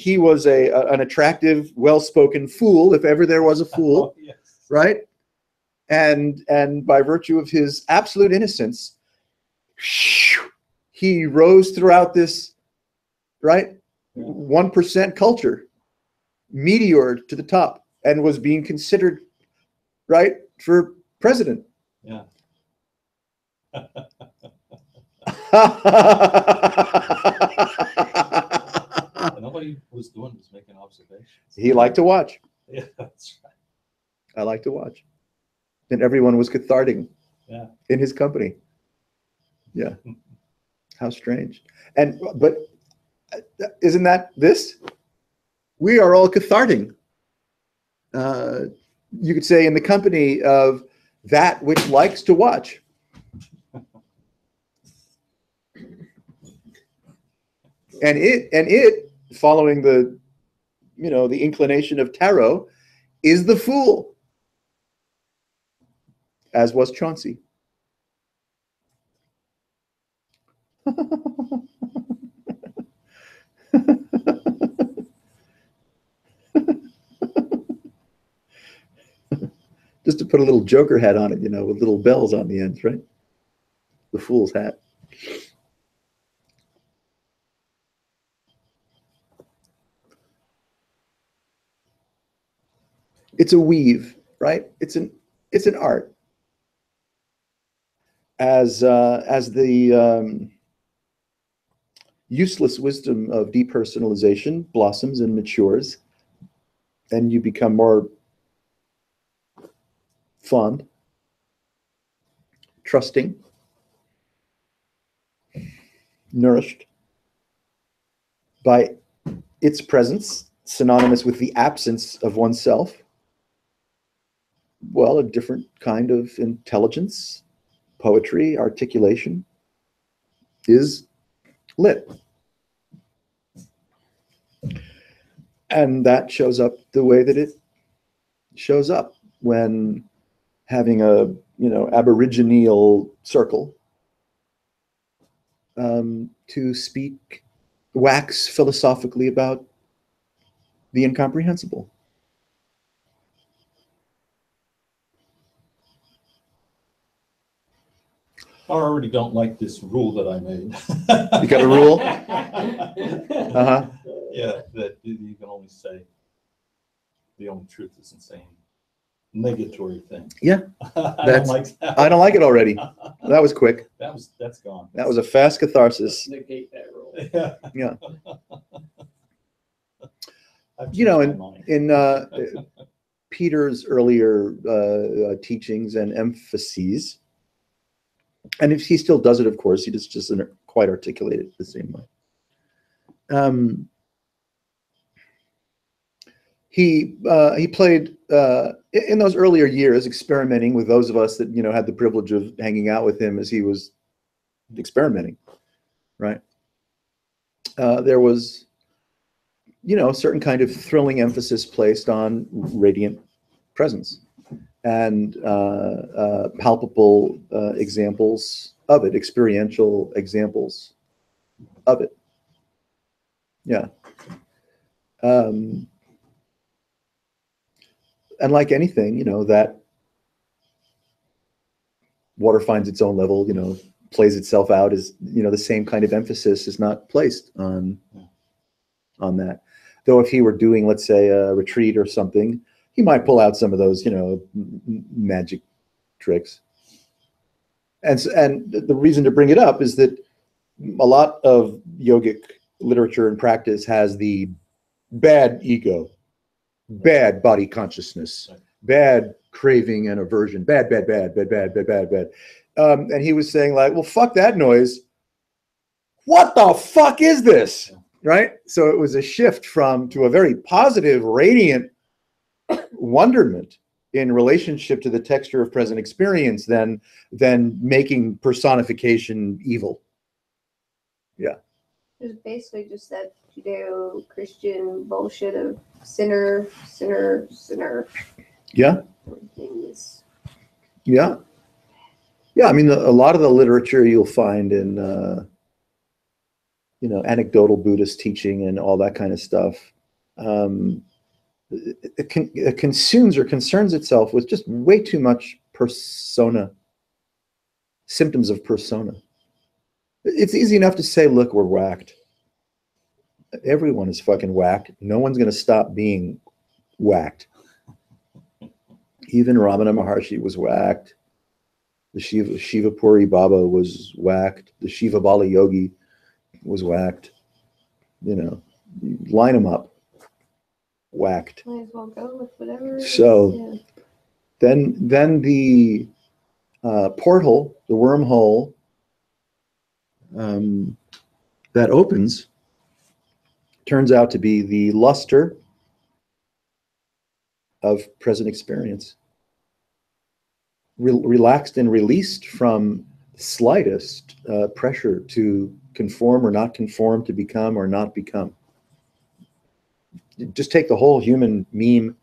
Speaker 4: an attractive, well-spoken fool, if ever there was a fool,
Speaker 5: Oh, yes.
Speaker 4: right? And by virtue of his absolute innocence, he rose throughout this, right, 1% culture, meteored to the top, and was being considered, right, for president.
Speaker 5: Yeah.
Speaker 4: And
Speaker 5: all he was doing was making observations.
Speaker 4: he liked to watch.
Speaker 5: Yeah, that's right.
Speaker 4: I like to watch. And everyone was cathartic in his company. Yeah. How strange. But isn't that this? We are all cathartic. You could say in the company of that which likes to watch. And it, following the inclination of tarot, is the fool, as was Chauncey. Just to put a little Joker hat on it, with little bells on the ends, right? The fool's hat. It's a weave, right? It's an art. As the useless wisdom of depersonalization blossoms and matures, and you become more fond, trusting, nourished by its presence, synonymous with the absence of oneself. Well, a different kind of intelligence, poetry, articulation is lit. And that shows up the way that it shows up when having a, aboriginal circle to speak, wax philosophically about the incomprehensible.
Speaker 5: I already don't like this rule that I made.
Speaker 4: You got a rule?
Speaker 5: Uh-huh. Yeah, that you can only say the only truth isn't saying negatory thing.
Speaker 4: Yeah.
Speaker 5: I don't like that.
Speaker 4: I don't like it already. That was quick.
Speaker 5: That's gone.
Speaker 4: That was a fast catharsis.
Speaker 2: Negate that rule.
Speaker 5: Yeah.
Speaker 4: Yeah. In Peter's earlier teachings and emphases, and if he still does it, of course, he just doesn't quite articulate it the same way. He played in those earlier years, experimenting with those of us that had the privilege of hanging out with him as he was experimenting. Right? There was, a certain kind of thrilling emphasis placed on radiant presence and palpable examples of it, experiential examples of it. Yeah. And like anything, that water finds its own level, plays itself out, is, the same kind of emphasis is not placed on that. Though if he were doing, let's say, a retreat or something, he might pull out some of those, magic tricks. And the reason to bring it up is that a lot of yogic literature and practice has the bad ego, bad body consciousness, bad craving and aversion, bad. And he was saying, like, well, fuck that noise. what the fuck is this? Right? So it was a shift to a very positive, radiant wonderment in relationship to the texture of present experience than making personification evil. Yeah.
Speaker 1: It's basically just that Judeo-Christian bullshit of sinner, sinner, sinner.
Speaker 4: Yeah.
Speaker 1: Things.
Speaker 4: Yeah. Yeah. I mean, a lot of the literature you'll find in, anecdotal Buddhist teaching and all that kind of stuff, it consumes or concerns itself with just way too much symptoms of persona. It's easy enough to say, look, we're whacked. Everyone is fucking whacked. No one's going to stop being whacked. Even Ramana Maharshi was whacked. The Shiva Puri Baba was whacked. The Shiva Bala Yogi was whacked. Line them up. Whacked.
Speaker 1: Might as well go with whatever.
Speaker 4: So then the portal, the wormhole that opens turns out to be the luster of present experience. Relaxed and released from the slightest pressure to conform or not conform, to become or not become. Just take the whole human meme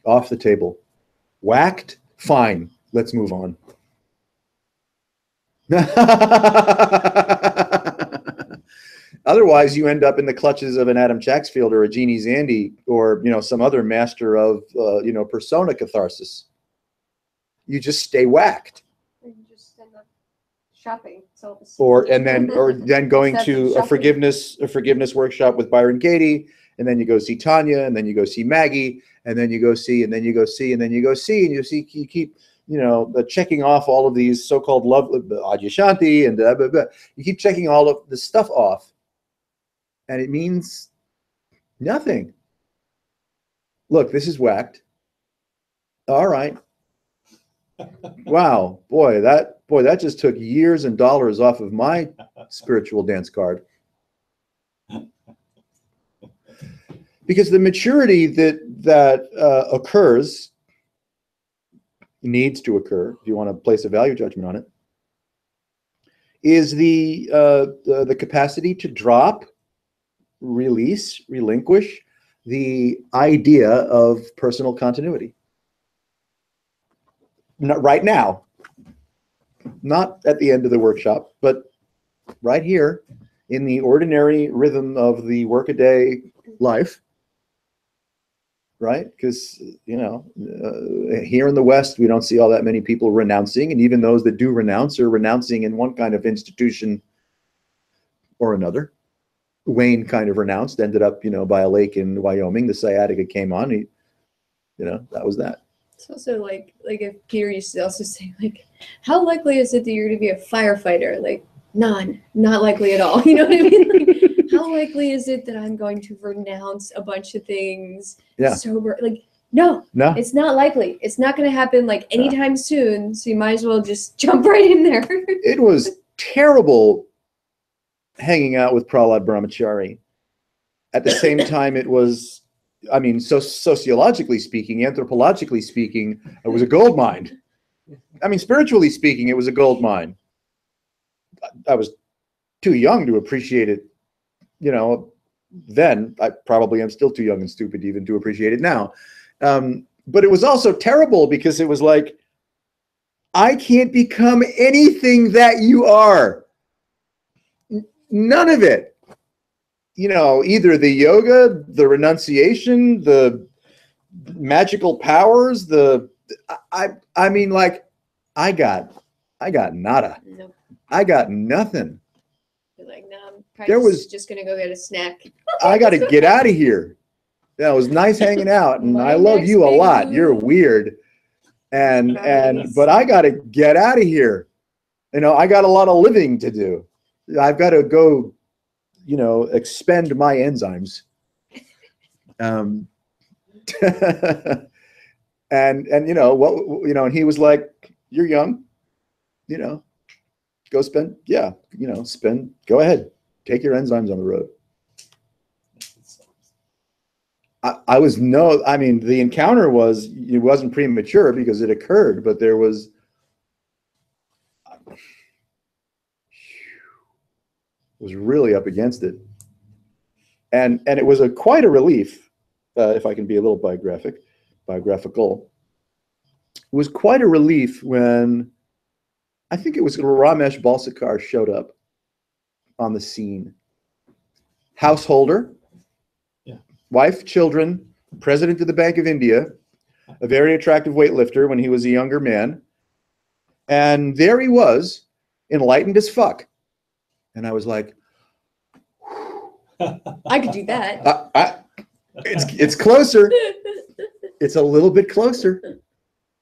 Speaker 4: off the table. Whacked? Fine. Let's move on. Otherwise, you end up in the clutches of an Adam Chacksfield or a Jeannie Zandy or some other master of persona catharsis. You just stay whacked.
Speaker 1: Or you just end up shopping.
Speaker 4: Or then going to a forgiveness workshop with Byron Katie, and then you go see Tanya, and then you go see Maggie, and then you go see, and then you go see, and then you go see, and you keep checking off all of these so-called love, Adyashanti, and blah, blah, blah. You keep checking all of the stuff off, and it means nothing. Look, this is whacked. All right. Wow, boy, that just took years and dollars off of my spiritual dance card. Because the maturity that occurs, needs to occur, if you want to place a value judgment on it, is the capacity to drop, release, relinquish the idea of personal continuity. Not right now, not at the end of the workshop, but right here in the ordinary rhythm of the workaday life, right? Because, here in the West, we don't see all that many people renouncing, and even those that do renounce are renouncing in one kind of institution or another. Wayne kind of renounced, ended up, by a lake in Wyoming. The sciatica came on. That was that.
Speaker 1: It's also like if Peter used to also say, how likely is it that you're going to be a firefighter? None, not likely at all. You know what I mean? How likely is it that I'm going to renounce a bunch of things sober? No, it's not likely. It's not going to happen anytime soon. So you might as well just jump right in there.
Speaker 4: It was terrible hanging out with Prahlad Brahmachari. At the same time, it was, sociologically speaking, anthropologically speaking, it was a gold mine. Spiritually speaking, it was a gold mine. I was too young to appreciate it, then. I probably am still too young and stupid even to appreciate it now. But it was also terrible because it was I can't become anything that you are. None of it. Either the yoga, the renunciation, the magical powers, I got nada.
Speaker 1: Nope.
Speaker 4: I got nothing.
Speaker 1: You're no, I'm probably just gonna go get a snack.
Speaker 4: I got to get out of here. Yeah, it was nice hanging out, and I love you a lot. You're weird, but I got to get out of here. I got a lot of living to do. I've got to go, expend my enzymes. And and he was like, you're young, go spend, go ahead. Take your enzymes on the road. I mean, the encounter it wasn't premature because it occurred, but there was, really up against it. And it was quite a relief, if I can be a little biographical. It was quite a relief when I think it was Ramesh Balsekar showed up on the scene. Householder, wife, children, president of the Bank of India, a very attractive weightlifter when he was a younger man. And there he was, enlightened as fuck. And I was like,
Speaker 1: I could do that.
Speaker 4: it's closer. It's a little bit closer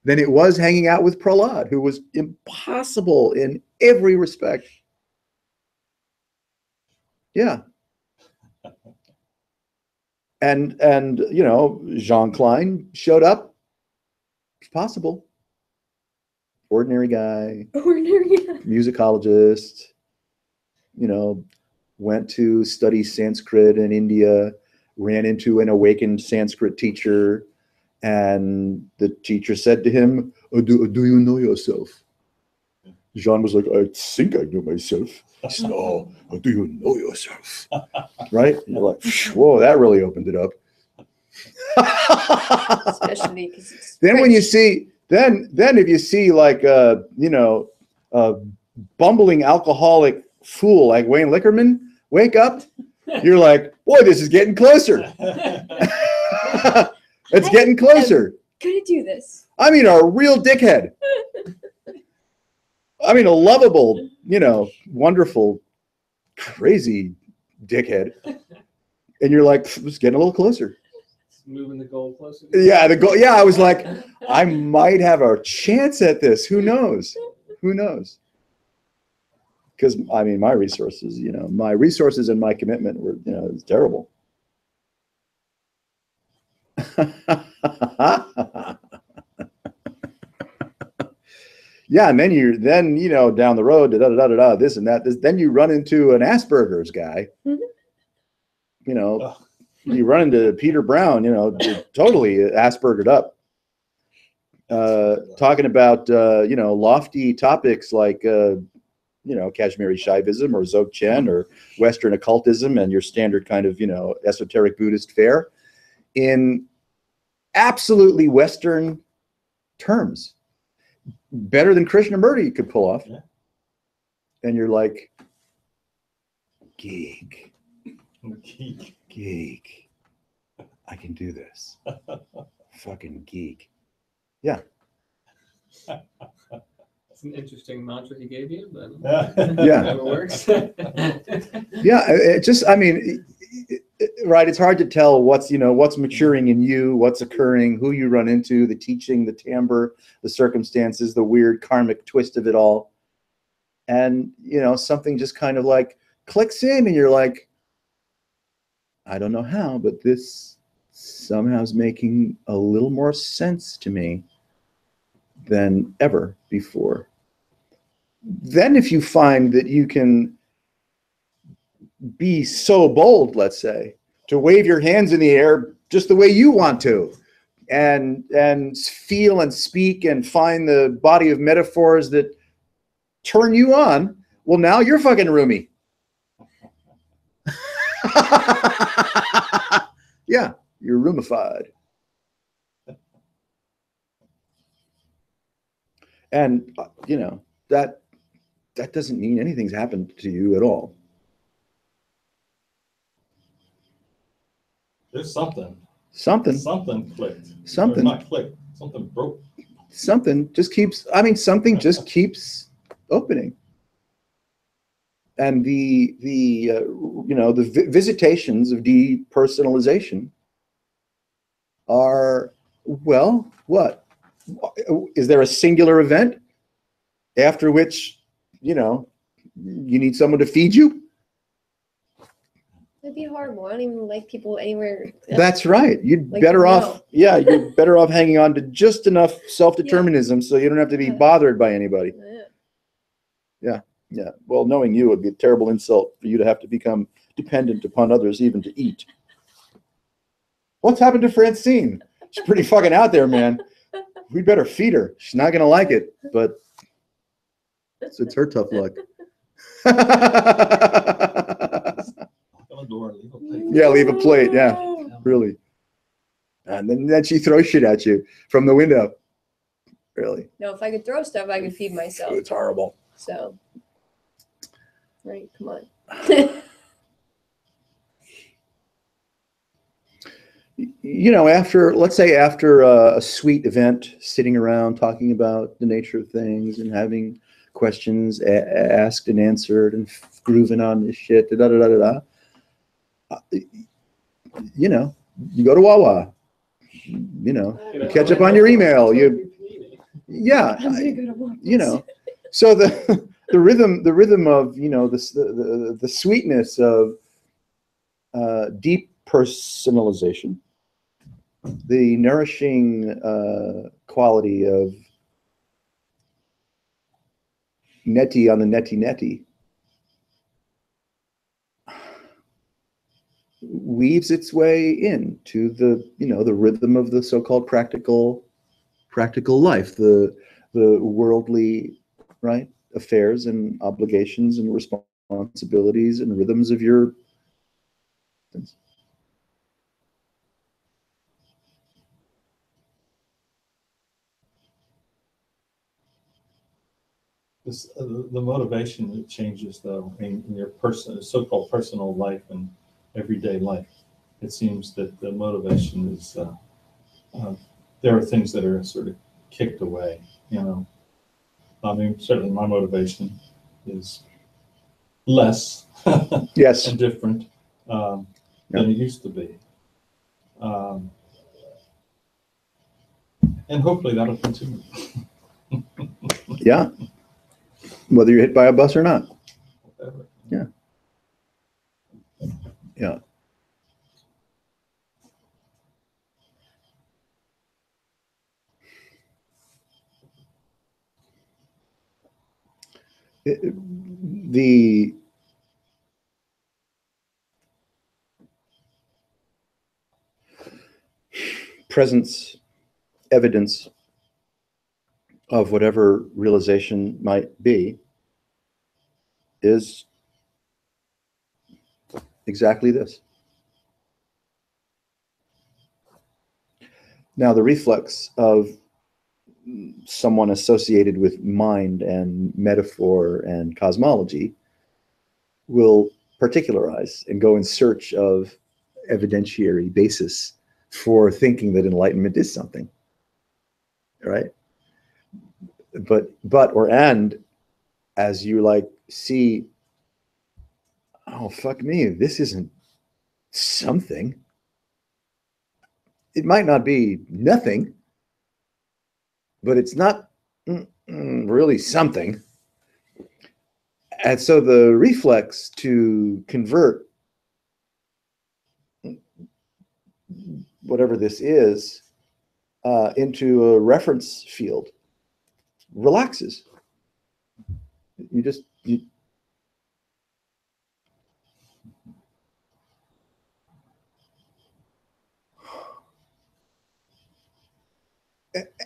Speaker 4: than it was hanging out with Prahlad, who was impossible in every respect. Yeah. And you know, Jean Klein showed up. It's possible. Ordinary guy. Musicologist. You know, went to study Sanskrit in India, ran into an awakened Sanskrit teacher, and the teacher said to him, do you know yourself? Jean was like, I think I know myself. He said, oh, do you know yourself? Right? And you're like, whoa, that really opened it up.
Speaker 1: Especially because it's
Speaker 4: Then when
Speaker 1: French.
Speaker 4: you see, then if you see like you know, a bumbling alcoholic fool like Wayne Lickerman wake up, you're like, boy, this is getting closer. It's getting closer.
Speaker 1: Gonna do this.
Speaker 4: I mean, a real dickhead. I mean, a lovable, you know, wonderful, crazy dickhead. And you're like, it's getting a little closer.
Speaker 2: Moving the goal closer.
Speaker 4: Yeah, the goal. Yeah, I was like, I might have a chance at this. Who knows? Who knows? Because I mean, my resources, you know, and my commitment were, you know, it's terrible. Yeah, and then you know, down the road, this and that. Then you run into an Asperger's guy.
Speaker 1: Mhm.
Speaker 4: You know, you run into Peter Brown. You know, totally Aspergered up. Talking about you know, lofty topics like you know, Kashmiri Shaivism or Dzogchen or Western occultism and your standard kind of, you know, esoteric Buddhist fare in absolutely Western terms. Better than Krishnamurti could pull off.
Speaker 5: Yeah.
Speaker 4: And you're like, geek. I can do this. Fucking geek. Yeah.
Speaker 2: That's an interesting mantra he gave you, but
Speaker 4: Yeah.
Speaker 2: it works.
Speaker 4: Yeah. It just, I mean, right. It's hard to tell what's, you know, what's maturing in you, what's occurring, who you run into, the teaching, the timbre, the circumstances, the weird karmic twist of it all. And, you know, something just kind of like clicks in and you're like, I don't know how, but this somehow is making a little more sense to me than ever before. Then if you find that you can be so bold, let's say, to wave your hands in the air just the way you want to, and feel and speak and find the body of metaphors that turn you on, well, now you're fucking Rumi. Yeah, you're Rumified. And you know, that doesn't mean anything's happened to you at all.
Speaker 5: There's something.
Speaker 4: Something
Speaker 5: Clicked.
Speaker 4: Something.
Speaker 5: Or not clicked. Something broke.
Speaker 4: something just keeps, I mean, something just keeps opening. And the you know, the visitations of depersonalization are, well, what? Is there a singular event after which, you know, you need someone to feed you?
Speaker 1: That'd be horrible. I don't even like people anywhere.
Speaker 4: That's right. You'd
Speaker 1: Like,
Speaker 4: better
Speaker 1: no.
Speaker 4: off, yeah, you're better off hanging on to just enough self-determinism so you don't have to be
Speaker 1: Yeah.
Speaker 4: bothered by anybody.
Speaker 1: Yeah.
Speaker 4: Yeah. Well, knowing you would be a terrible insult for you to have to become dependent upon others even to eat. What's happened to Francine? She's pretty fucking out there, man. We'd better feed her. She's not gonna like it, but it's her tough luck.
Speaker 5: Knock on the door, leave a plate.
Speaker 4: Yeah, leave a plate. Yeah, really. And then she throws shit at you from the window. Really.
Speaker 1: No, if I could throw stuff, I could feed myself.
Speaker 4: It's horrible.
Speaker 1: So, right, come on.
Speaker 4: You know, let's say after a sweet event, sitting around talking about the nature of things and having questions asked and answered and grooving on this shit, da da da da da. You know, you go to Wawa. You know, you catch up on your email. Yeah, you know. So the rhythm of, you know, the sweetness of deep personalization, the nourishing quality of neti on the neti weaves its way into the, you know, the rhythm of the so-called practical life, the worldly, right, affairs and obligations and responsibilities and rhythms of your.
Speaker 5: The motivation that changes, though, in your so-called personal life and everyday life. It seems that the motivation is there are things that are sort of kicked away. You know, I mean, certainly my motivation is less
Speaker 4: Yes.
Speaker 5: and different than it used to be, and hopefully that'll continue.
Speaker 4: Yeah. Whether you're hit by a bus or not.
Speaker 5: Whatever.
Speaker 4: Yeah. Yeah. The presence, evidence of whatever realization might be is exactly this. Now, the reflex of someone associated with mind and metaphor and cosmology will particularize and go in search of evidentiary basis for thinking that enlightenment is something, right? And as you like see, oh, fuck me, this isn't something. It might not be nothing, but it's not really something. And so the reflex to convert whatever this is into a reference field relaxes.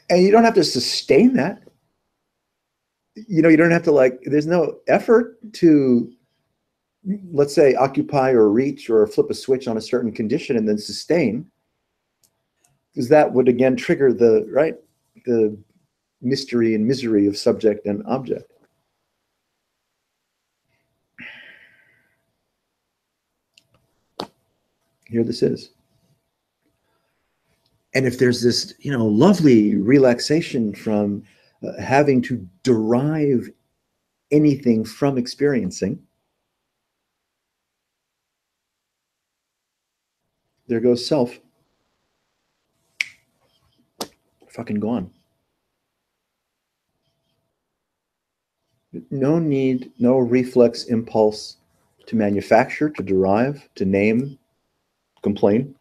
Speaker 4: And you don't have to sustain that. You know, you don't have to, like, there's no effort to, let's say, occupy or reach or flip a switch on a certain condition and then sustain, because that would again trigger the mystery and misery of subject and object. Here this is. And if there's this, you know, lovely relaxation from having to derive anything from experiencing, there goes self. Fucking gone. No need, no reflex impulse to manufacture, to derive, to name, complain,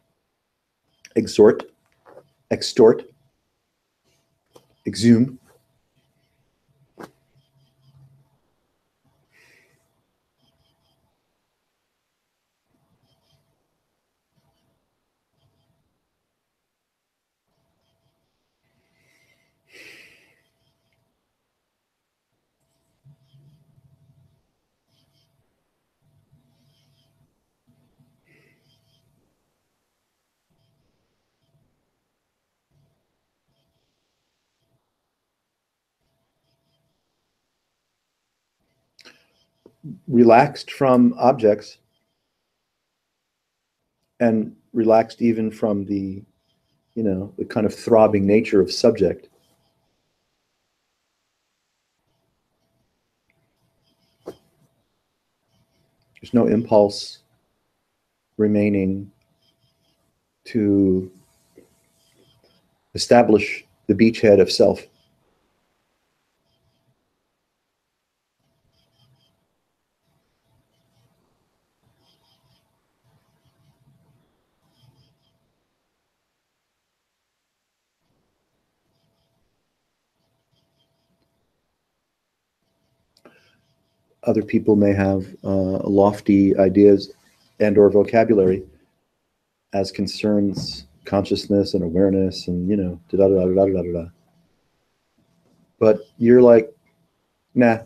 Speaker 4: exhort, extort, exhume. relaxed from objects and relaxed even from the, the kind of throbbing nature of subject. There's no impulse remaining to establish the beachhead of self. Other people may have lofty ideas and or vocabulary as concerns consciousness and awareness and, da da da da da da da. But you're like, nah.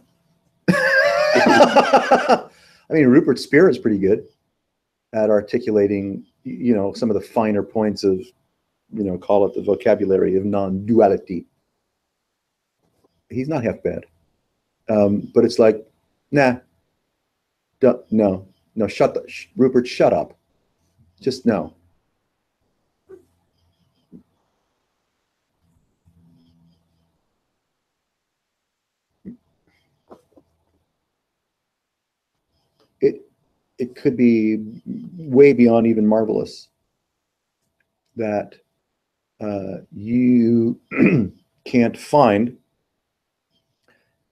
Speaker 4: I mean, Rupert Spear is pretty good at articulating, some of the finer points of, call it the vocabulary of non-duality. He's not half bad. But it's like, nah, no, Rupert, shut up. Just no. It could be way beyond even marvelous that you can't find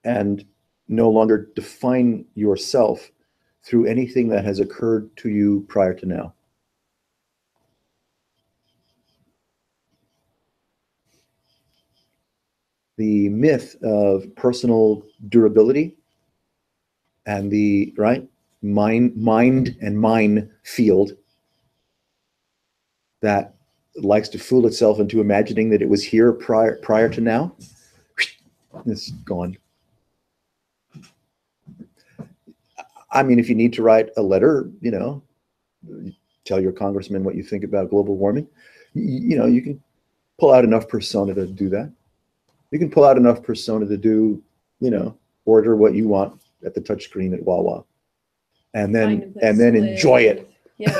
Speaker 4: and no longer define yourself through anything that has occurred to you prior to now. The myth of personal durability and the mind and mine field that likes to fool itself into imagining that it was here prior to now, it's gone. I mean, if you need to write a letter, tell your congressman what you think about global warming, you can pull out enough persona to do that. You can pull out enough persona to do, order what you want at the touchscreen at Wawa, and then enjoy it.
Speaker 1: Yeah.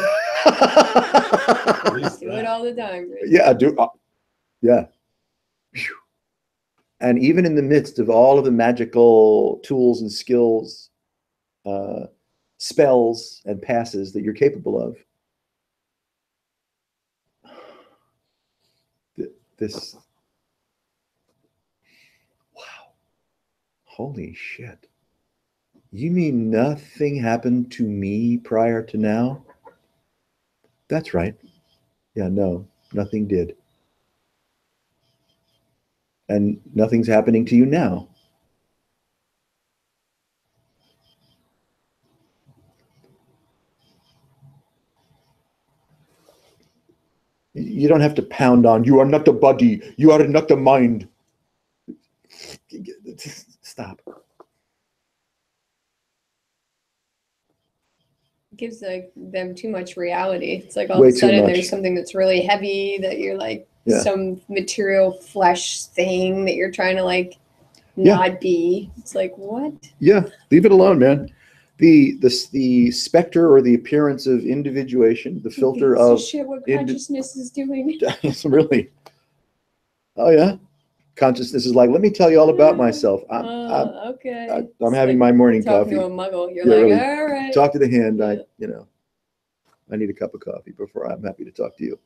Speaker 1: Do it all the time. Right?
Speaker 4: Yeah, yeah. Whew. And even in the midst of all of the magical tools and skills, spells and passes that you're capable of, this, wow, holy shit. You mean nothing happened to me prior to now? That's right. Yeah, no, nothing did. And nothing's happening to you now. You don't have to pound on, you are not the body, you are not the mind. Stop.
Speaker 1: Gives them too much reality. It's like all
Speaker 4: Way
Speaker 1: of a
Speaker 4: too
Speaker 1: sudden
Speaker 4: much.
Speaker 1: there's something that's really heavy that you're like
Speaker 4: Yeah.
Speaker 1: some material flesh thing that you're trying to
Speaker 4: Yeah.
Speaker 1: not be. It's like, what?
Speaker 4: Yeah, leave it alone, man. The specter or the appearance of individuation, the filter
Speaker 1: It's
Speaker 4: of
Speaker 1: just shit what
Speaker 4: indi-
Speaker 1: consciousness is doing.
Speaker 4: it's really, oh yeah, consciousness is like, let me tell you all about myself.
Speaker 1: Okay.
Speaker 4: I'm
Speaker 1: It's
Speaker 4: having
Speaker 1: like
Speaker 4: my morning
Speaker 1: talking
Speaker 4: coffee.
Speaker 1: to a muggle. You're
Speaker 4: Yeah,
Speaker 1: like,
Speaker 4: really.
Speaker 1: all right.
Speaker 4: Talk to the hand.
Speaker 1: Yeah.
Speaker 4: I need a cup of coffee before I'm happy to talk to you.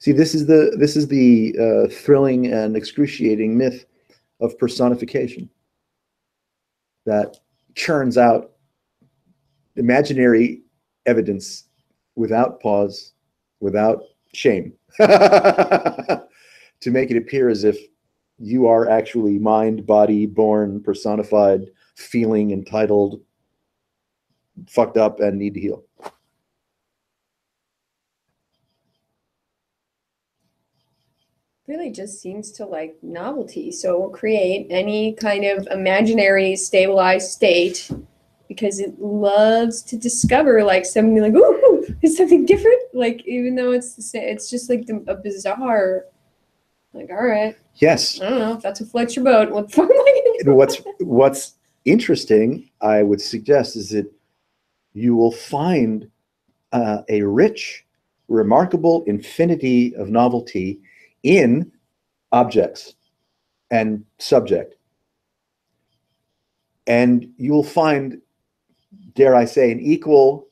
Speaker 4: See, this is the thrilling and excruciating myth of personification that churns out imaginary evidence without pause, without shame, to make it appear as if you are actually mind, body, born, personified, feeling, entitled, fucked up, and need to heal.
Speaker 1: Really just seems to like novelty. So we'll create any kind of imaginary stabilized state because it loves to discover like something like, ooh, it's something different. Like, even though it's the same, it's just like a bizarre, like, all right,
Speaker 4: Yes.
Speaker 1: I don't know if that's what floats your boat. What the fuck am I gonna
Speaker 4: what's interesting, I would suggest, is that you will find a rich, remarkable infinity of novelty in objects and subject. And you will find, dare I say, an equal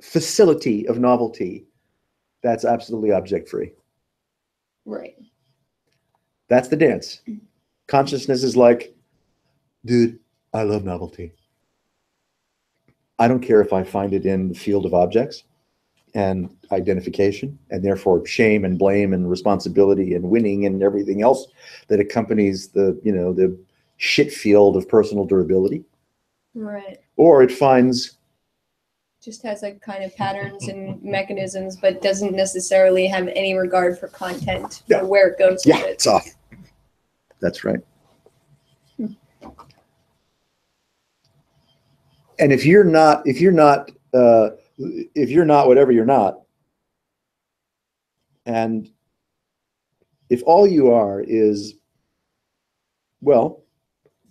Speaker 4: facility of novelty that's absolutely object free.
Speaker 1: Right.
Speaker 4: That's the dance. Consciousness is like, dude, I love novelty. I don't care if I find it in the field of objects and identification, and therefore shame and blame and responsibility and winning and everything else that accompanies the, the shit field of personal durability.
Speaker 1: Right.
Speaker 4: Or it finds,
Speaker 1: Just has like kind of patterns and mechanisms, but doesn't necessarily have any regard for content
Speaker 4: Yeah.
Speaker 1: or where it goes
Speaker 4: yeah,
Speaker 1: with it.
Speaker 4: it's off. That's right. And if you're not whatever you're not, and if all you are is, well,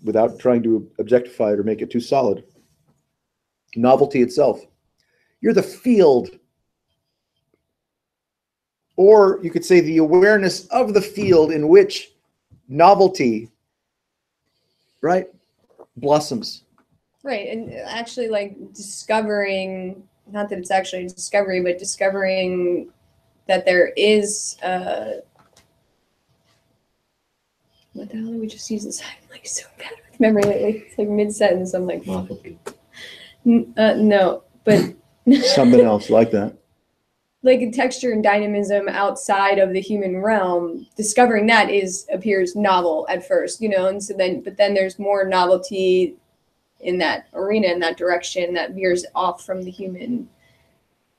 Speaker 4: without trying to objectify it or make it too solid, novelty itself, you're the field, or you could say the awareness of the field in which novelty, right, blossoms.
Speaker 1: Right. And actually like discovering, not that it's actually a discovery, but discovering that there is what the hell did we just use this? I'm like so bad with memory lately. It's like mid-sentence. I'm like,
Speaker 5: Novelty.
Speaker 1: no, but
Speaker 4: Something else like that.
Speaker 1: like a texture and dynamism outside of the human realm, discovering that appears novel at first, and so but then there's more novelty in that arena, in that direction that veers off from the human.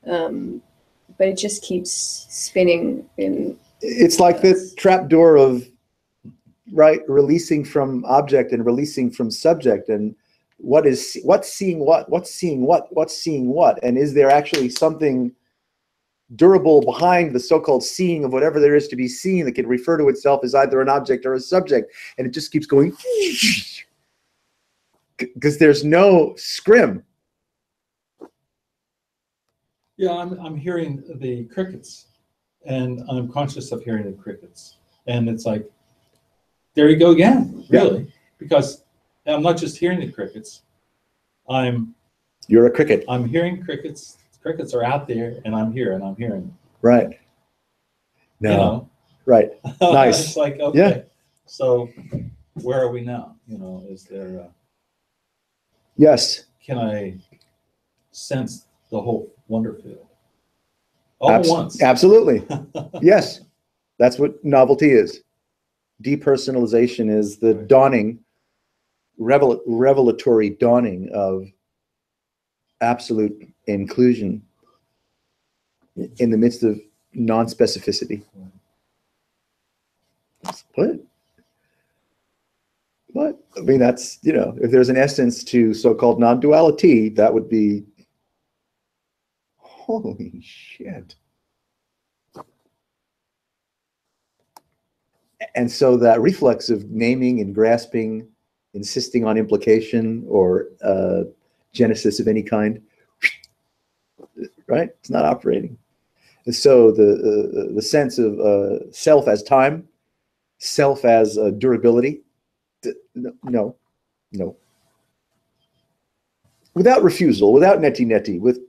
Speaker 1: But it just keeps spinning in.
Speaker 4: It's like the trapdoor of, right, releasing from object and releasing from subject, and what's seeing what, and is there actually something durable behind the so-called seeing of whatever there is to be seen that can refer to itself as either an object or a subject, and it just keeps going because there's no scrim.
Speaker 5: Yeah, I'm hearing the crickets, and I'm conscious of hearing the crickets, and it's like, there you go again, really, because I'm not just hearing the crickets.
Speaker 4: You're a cricket,
Speaker 5: I'm hearing crickets. Crickets are out there, and I'm here, and I'm hearing.
Speaker 4: right? No, right. Nice.
Speaker 5: It's like, okay,
Speaker 4: Yeah.
Speaker 5: So where are we now? Is there?
Speaker 4: Yes.
Speaker 5: Can I sense the whole wonder field all at once?
Speaker 4: Absolutely. Yes, that's what novelty is. Depersonalization is the dawning, revelatory dawning of absolute inclusion in the midst of non-specificity. What? I mean, that's, if there's an essence to so-called non-duality, that would be, holy shit. And so that reflex of naming and grasping, insisting on implication or genesis of any kind, right? It's not operating. And so the sense of self as time, self as durability, no. Without refusal, without neti, with,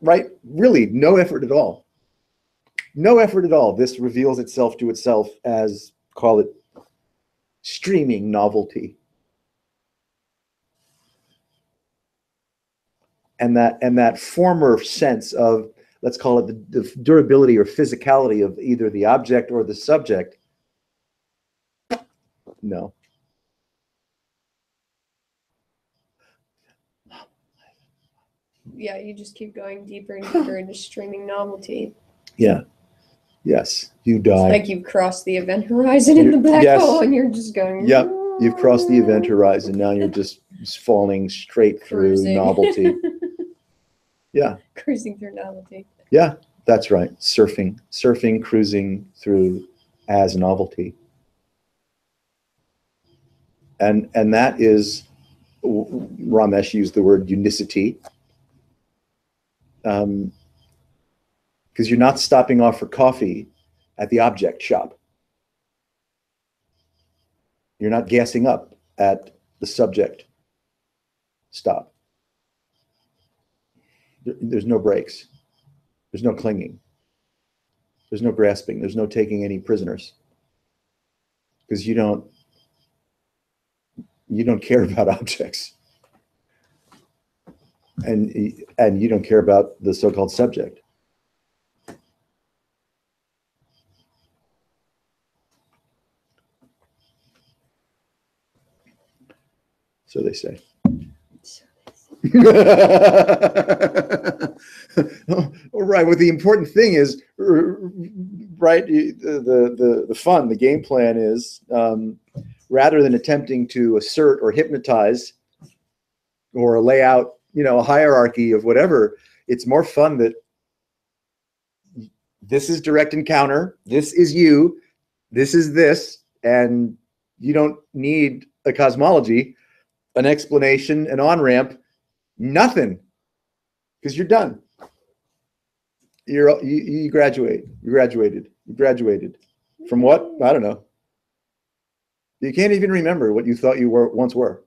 Speaker 4: right? Really, no effort at all. No effort at all. This reveals itself to itself as, call it, streaming novelty. And that former sense of, let's call it the durability or physicality of either the object or the subject, no.
Speaker 1: Yeah, you just keep going deeper and deeper into streaming novelty.
Speaker 4: Yeah. Yes, you die.
Speaker 1: It's like you've crossed the event horizon in the black
Speaker 4: Yes.
Speaker 1: hole, and you're just going.
Speaker 4: Yep, you've crossed the event horizon. Now you're just falling straight through
Speaker 1: Cruising.
Speaker 4: novelty. Yeah.
Speaker 1: Cruising through novelty.
Speaker 4: Yeah, that's right. Surfing, cruising through as novelty. And that is, Ramesh used the word unicity, because you're not stopping off for coffee at the object shop. You're not gassing up at the subject stop. There's no brakes. There's no clinging. There's no grasping. There's no taking any prisoners, because you don't care about objects, and you don't care about the so-called subject. So they say. Right. Well, the important thing is, right, the fun, the game plan is, rather than attempting to assert or hypnotize or lay out, a hierarchy of whatever, it's more fun that this is direct encounter, this is you, this is this, and you don't need a cosmology, an explanation, an on-ramp, nothing, because you're done. You graduate. You graduated. You graduated from what? I don't know. You can't even remember what you thought you once were.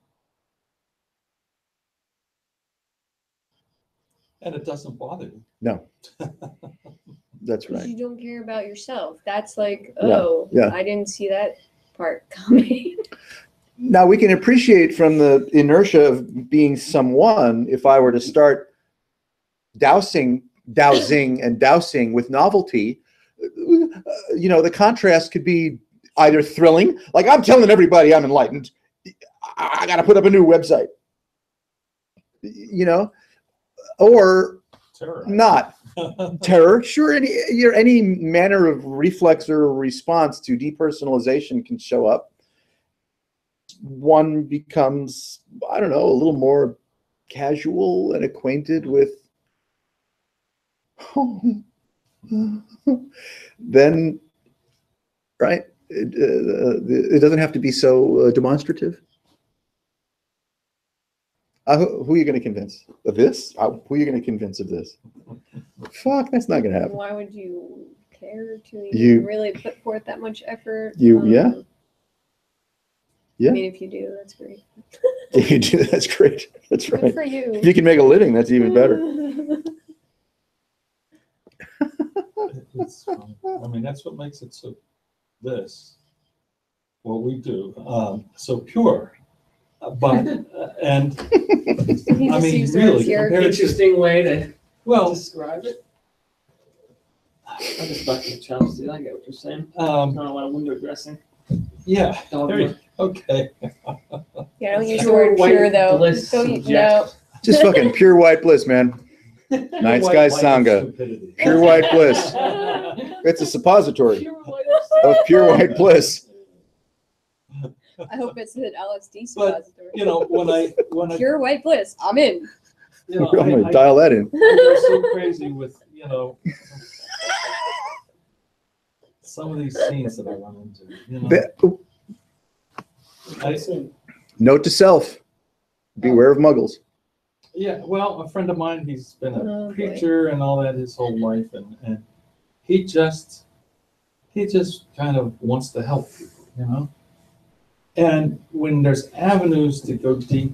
Speaker 5: And it doesn't bother you.
Speaker 4: No. That's
Speaker 1: Because
Speaker 4: right.
Speaker 1: you don't care about yourself. That's like,
Speaker 4: Yeah.
Speaker 1: I didn't see that part coming.
Speaker 4: Now we can appreciate from the inertia of being someone, if I were to start dowsing with novelty, the contrast could be either thrilling, like I'm telling everybody I'm enlightened, I got to put up a new website, or
Speaker 5: Terror.
Speaker 4: not. Terror, sure, any manner of reflex or response to depersonalization can show up. One becomes, I don't know, a little more casual and acquainted with then, right? It doesn't have to be so demonstrative. Who are you going to convince of this? Who are you going to convince of this? Fuck, that's not going to happen.
Speaker 1: Why would you care to
Speaker 4: You-
Speaker 1: even really put forth that much effort?
Speaker 4: Yeah.
Speaker 1: I mean, if you do, that's great.
Speaker 4: If you do, that's great. That's
Speaker 1: Good
Speaker 4: right.
Speaker 1: for you.
Speaker 4: If you can make a living, that's even better.
Speaker 5: It's fun. I mean, that's what makes it what we do, so pure. But, and,
Speaker 1: He
Speaker 5: I
Speaker 1: just
Speaker 5: mean,
Speaker 1: used the
Speaker 5: really,
Speaker 1: word pure.
Speaker 5: compared to,
Speaker 2: Interesting way to
Speaker 5: well,
Speaker 2: describe it. I'm just bucking the chops, dude. I get what you're saying. I don't want a window dressing.
Speaker 5: yeah,
Speaker 2: Dog
Speaker 5: there you,
Speaker 2: work.
Speaker 5: okay.
Speaker 1: Yeah, don't use the
Speaker 2: Pure
Speaker 1: word
Speaker 2: white
Speaker 1: pure though.
Speaker 2: bliss
Speaker 1: Don't
Speaker 2: subject.
Speaker 1: no.
Speaker 4: Just fucking pure white bliss, man. Night Sky
Speaker 5: White
Speaker 4: Sangha.
Speaker 5: stupidity.
Speaker 4: Pure white bliss. It's a suppository of pure white bliss.
Speaker 1: I hope it's an LSD
Speaker 5: But,
Speaker 1: suppository.
Speaker 5: when I,
Speaker 1: Pure white bliss. I'm in.
Speaker 4: I'm going to dial that in.
Speaker 5: I go so crazy with, some of these scenes that I run into,
Speaker 4: Note to self, beware of muggles.
Speaker 5: Yeah, well, a friend of mine, he's been a
Speaker 1: Oh, boy.
Speaker 5: preacher and all that his whole life, and he just kind of wants to help people, And when there's avenues to go deep,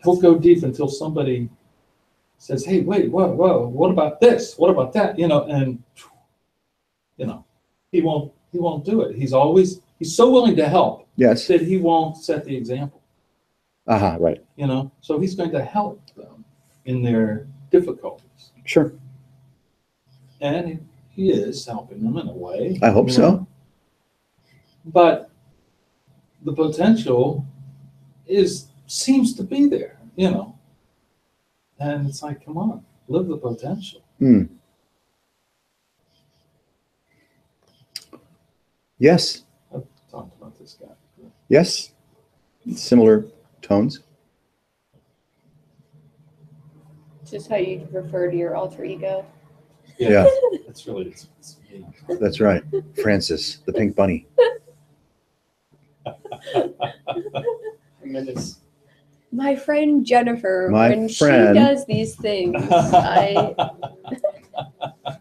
Speaker 5: he'll go deep until somebody says, "Hey, wait, whoa, what about this? What about that?" And he won't do it. He's so willing to help
Speaker 4: Yes.
Speaker 5: that he won't set the example.
Speaker 4: Right.
Speaker 5: So he's going to help them in their difficulties.
Speaker 4: Sure.
Speaker 5: And he is helping them in a way.
Speaker 4: I hope so.
Speaker 5: But the potential seems to be there, And it's like, come on, live the potential.
Speaker 4: Yes.
Speaker 5: I've talked about this guy.
Speaker 4: Yes. Similar tones.
Speaker 1: Just how you refer to your alter ego.
Speaker 4: Yeah.
Speaker 5: That's really, it's me.
Speaker 4: That's right. Francis, the pink bunny.
Speaker 2: minutes.
Speaker 1: My friend Jennifer,
Speaker 4: My
Speaker 1: when
Speaker 4: friend-
Speaker 1: she does these things,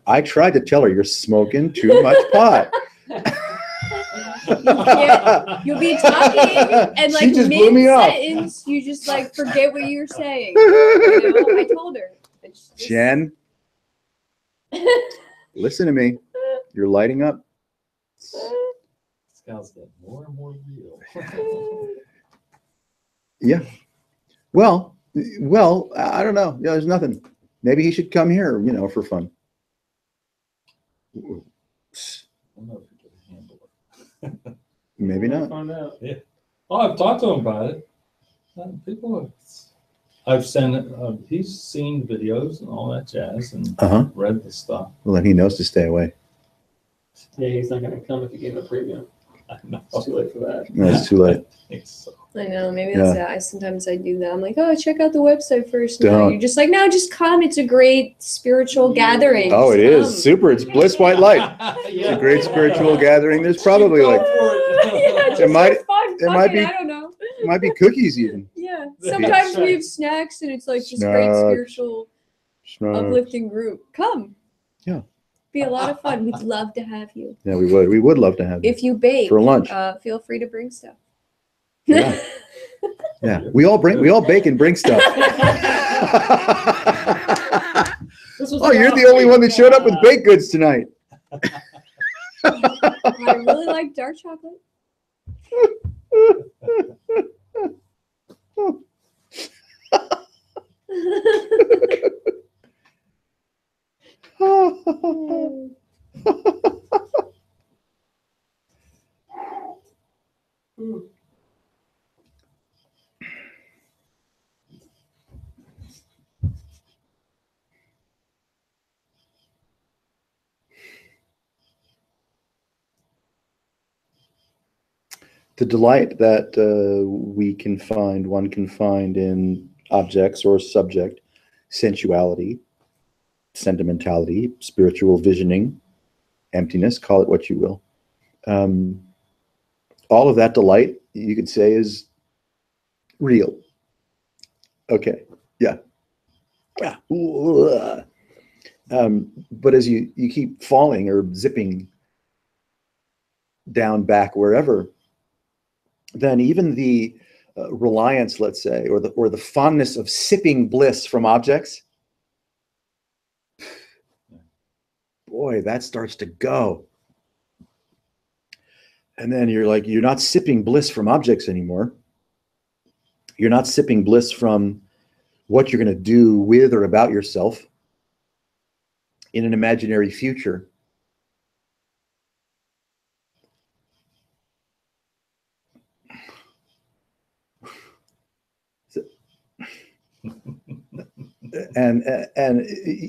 Speaker 4: I tried to tell her you're smoking too much pot.
Speaker 1: you'll be talking and
Speaker 4: She
Speaker 1: like
Speaker 4: just blew me off.
Speaker 1: mid-sentence, you just like forget what you're saying. You know, I told her. It's just-
Speaker 4: Jen, listen to me. You're lighting up.
Speaker 5: Scouts get more and more real.
Speaker 4: Yeah. Well, I don't know. Yeah, there's nothing. Maybe he should come here, for fun.
Speaker 5: I don't know if you can handle it.
Speaker 4: Maybe not.
Speaker 2: Find out.
Speaker 5: Oh, I've talked to him about it. People, I've sent. He's seen videos and all that jazz and
Speaker 4: Uh-huh.
Speaker 5: read the stuff.
Speaker 4: Well, then he knows to stay away.
Speaker 2: Yeah, he's not going to come if you give him a premium.
Speaker 5: I know.
Speaker 2: It's too late for that.
Speaker 4: No, it's too late.
Speaker 5: I think so.
Speaker 1: I know, maybe that's it. Sometimes I do that. I'm like, oh, check out the website first. No,
Speaker 4: Don't.
Speaker 1: you're just like, no, just come. It's a great spiritual gathering.
Speaker 4: Oh, it
Speaker 1: Just
Speaker 4: is super. It's Bliss White Light. It's a great spiritual gathering. There's probably
Speaker 1: come.
Speaker 4: like
Speaker 1: Yeah, just
Speaker 4: It might-
Speaker 1: for fun.
Speaker 4: it might
Speaker 1: Fuck
Speaker 4: be-
Speaker 1: I don't know.
Speaker 4: it might be cookies even.
Speaker 1: Yeah.
Speaker 5: Yeah,
Speaker 1: Sometimes we
Speaker 2: right.
Speaker 1: have snacks and it's like just great
Speaker 4: Snacks.
Speaker 1: spiritual uplifting group. Come.
Speaker 4: Yeah.
Speaker 1: Be a lot of fun. We'd love to have you.
Speaker 4: Yeah, we would. We would love to have you
Speaker 1: If you bake,
Speaker 4: for lunch.
Speaker 1: feel free to bring stuff.
Speaker 4: Yeah. Yeah, we all bake and bring stuff.
Speaker 2: This was
Speaker 4: Oh, you're the only one that showed up with baked goods tonight.
Speaker 1: I really like dark chocolate.
Speaker 4: The delight that one can find in objects or subject, sensuality, sentimentality, spiritual visioning, emptiness, call it what you will. All of that delight, you could say, is real. Okay, yeah. But as you keep falling or zipping down back wherever, then even the reliance, let's say, or the fondness of sipping bliss from objects, boy, that starts to go. And then you're not sipping bliss from objects anymore. You're not sipping bliss from what you're going to do with or about yourself in an imaginary future. And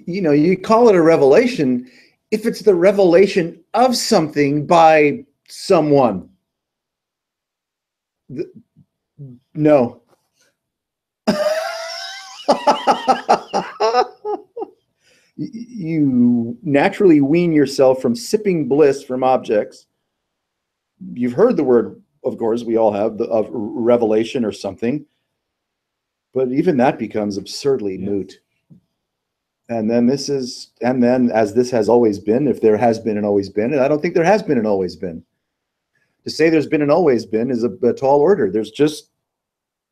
Speaker 4: you call it a revelation if it's the revelation of something by someone. No. You naturally wean yourself from sipping bliss from objects. You've heard the word, of course, we all have, of revelation or something. But even that becomes absurdly moot. And then as this has always been, if there has been and always been, and I don't think there has been and always been. To say there's been and always been is a tall order. There's just,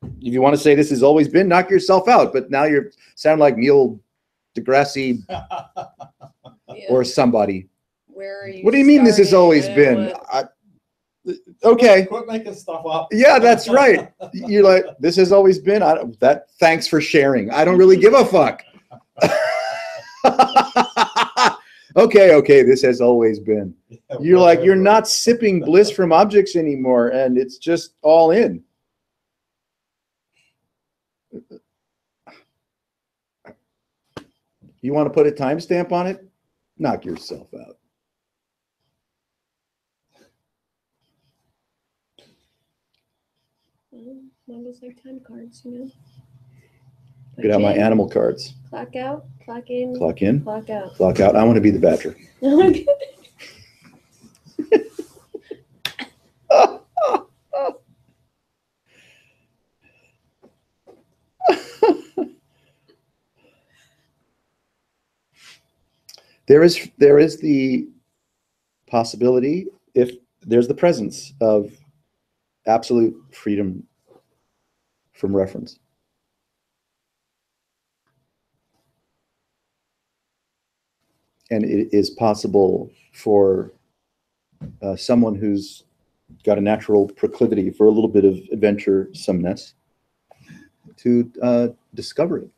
Speaker 4: if you want to say this has always been, knock yourself out. But now you sound like Neil deGrasse
Speaker 1: Yeah.
Speaker 4: or somebody.
Speaker 1: Where are you?
Speaker 4: What do you mean this has always
Speaker 1: starting?
Speaker 4: been? Okay.
Speaker 5: Quit making stuff up.
Speaker 4: Yeah, that's right. You're like, this has always been. Thanks for sharing. I don't really give a fuck. Okay, this has always been. You're like, you're not sipping bliss from objects anymore, and it's just all in. You want to put a timestamp on it? Knock yourself out.
Speaker 1: Mine was like time cards, you know.
Speaker 4: Get out my
Speaker 1: Okay.
Speaker 4: animal cards.
Speaker 1: Clock out, clock in,
Speaker 4: Clock in,
Speaker 1: clock out.
Speaker 4: clock out. I want to be the badger. There is the possibility, if there's the presence of absolute freedom from reference. And it is possible for someone who's got a natural proclivity for a little bit of adventuresomeness to discover it.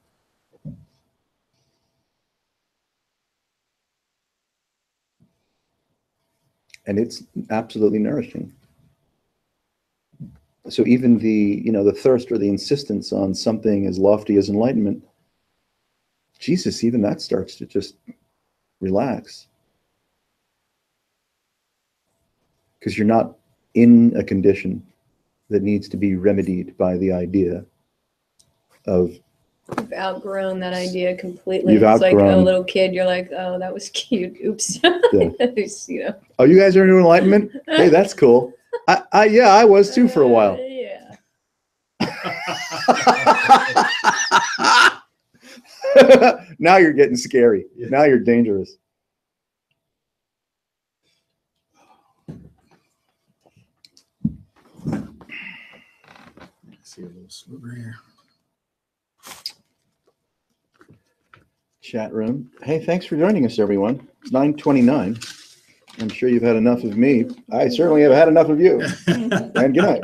Speaker 4: And it's absolutely nourishing. So even the thirst or the insistence on something as lofty as enlightenment, Jesus, even that starts to just relax. Because you're not in a condition that needs to be remedied by the idea of.
Speaker 1: You've outgrown that idea completely.
Speaker 4: You've
Speaker 1: It's like a
Speaker 4: outgrown-
Speaker 1: little kid. You're like, oh, that was cute. Oops.
Speaker 4: Yeah.
Speaker 1: Just, you know.
Speaker 4: Oh, you guys are into enlightenment? Hey, that's cool. I was too for a while.
Speaker 1: Yeah.
Speaker 4: Now you're getting scary.
Speaker 5: Yeah.
Speaker 4: Now you're dangerous.
Speaker 5: See a little sliver here.
Speaker 4: Chat room. Hey, thanks for joining us, everyone. It's 9:29. I'm sure you've had enough of me. I certainly have had enough of you. And good night.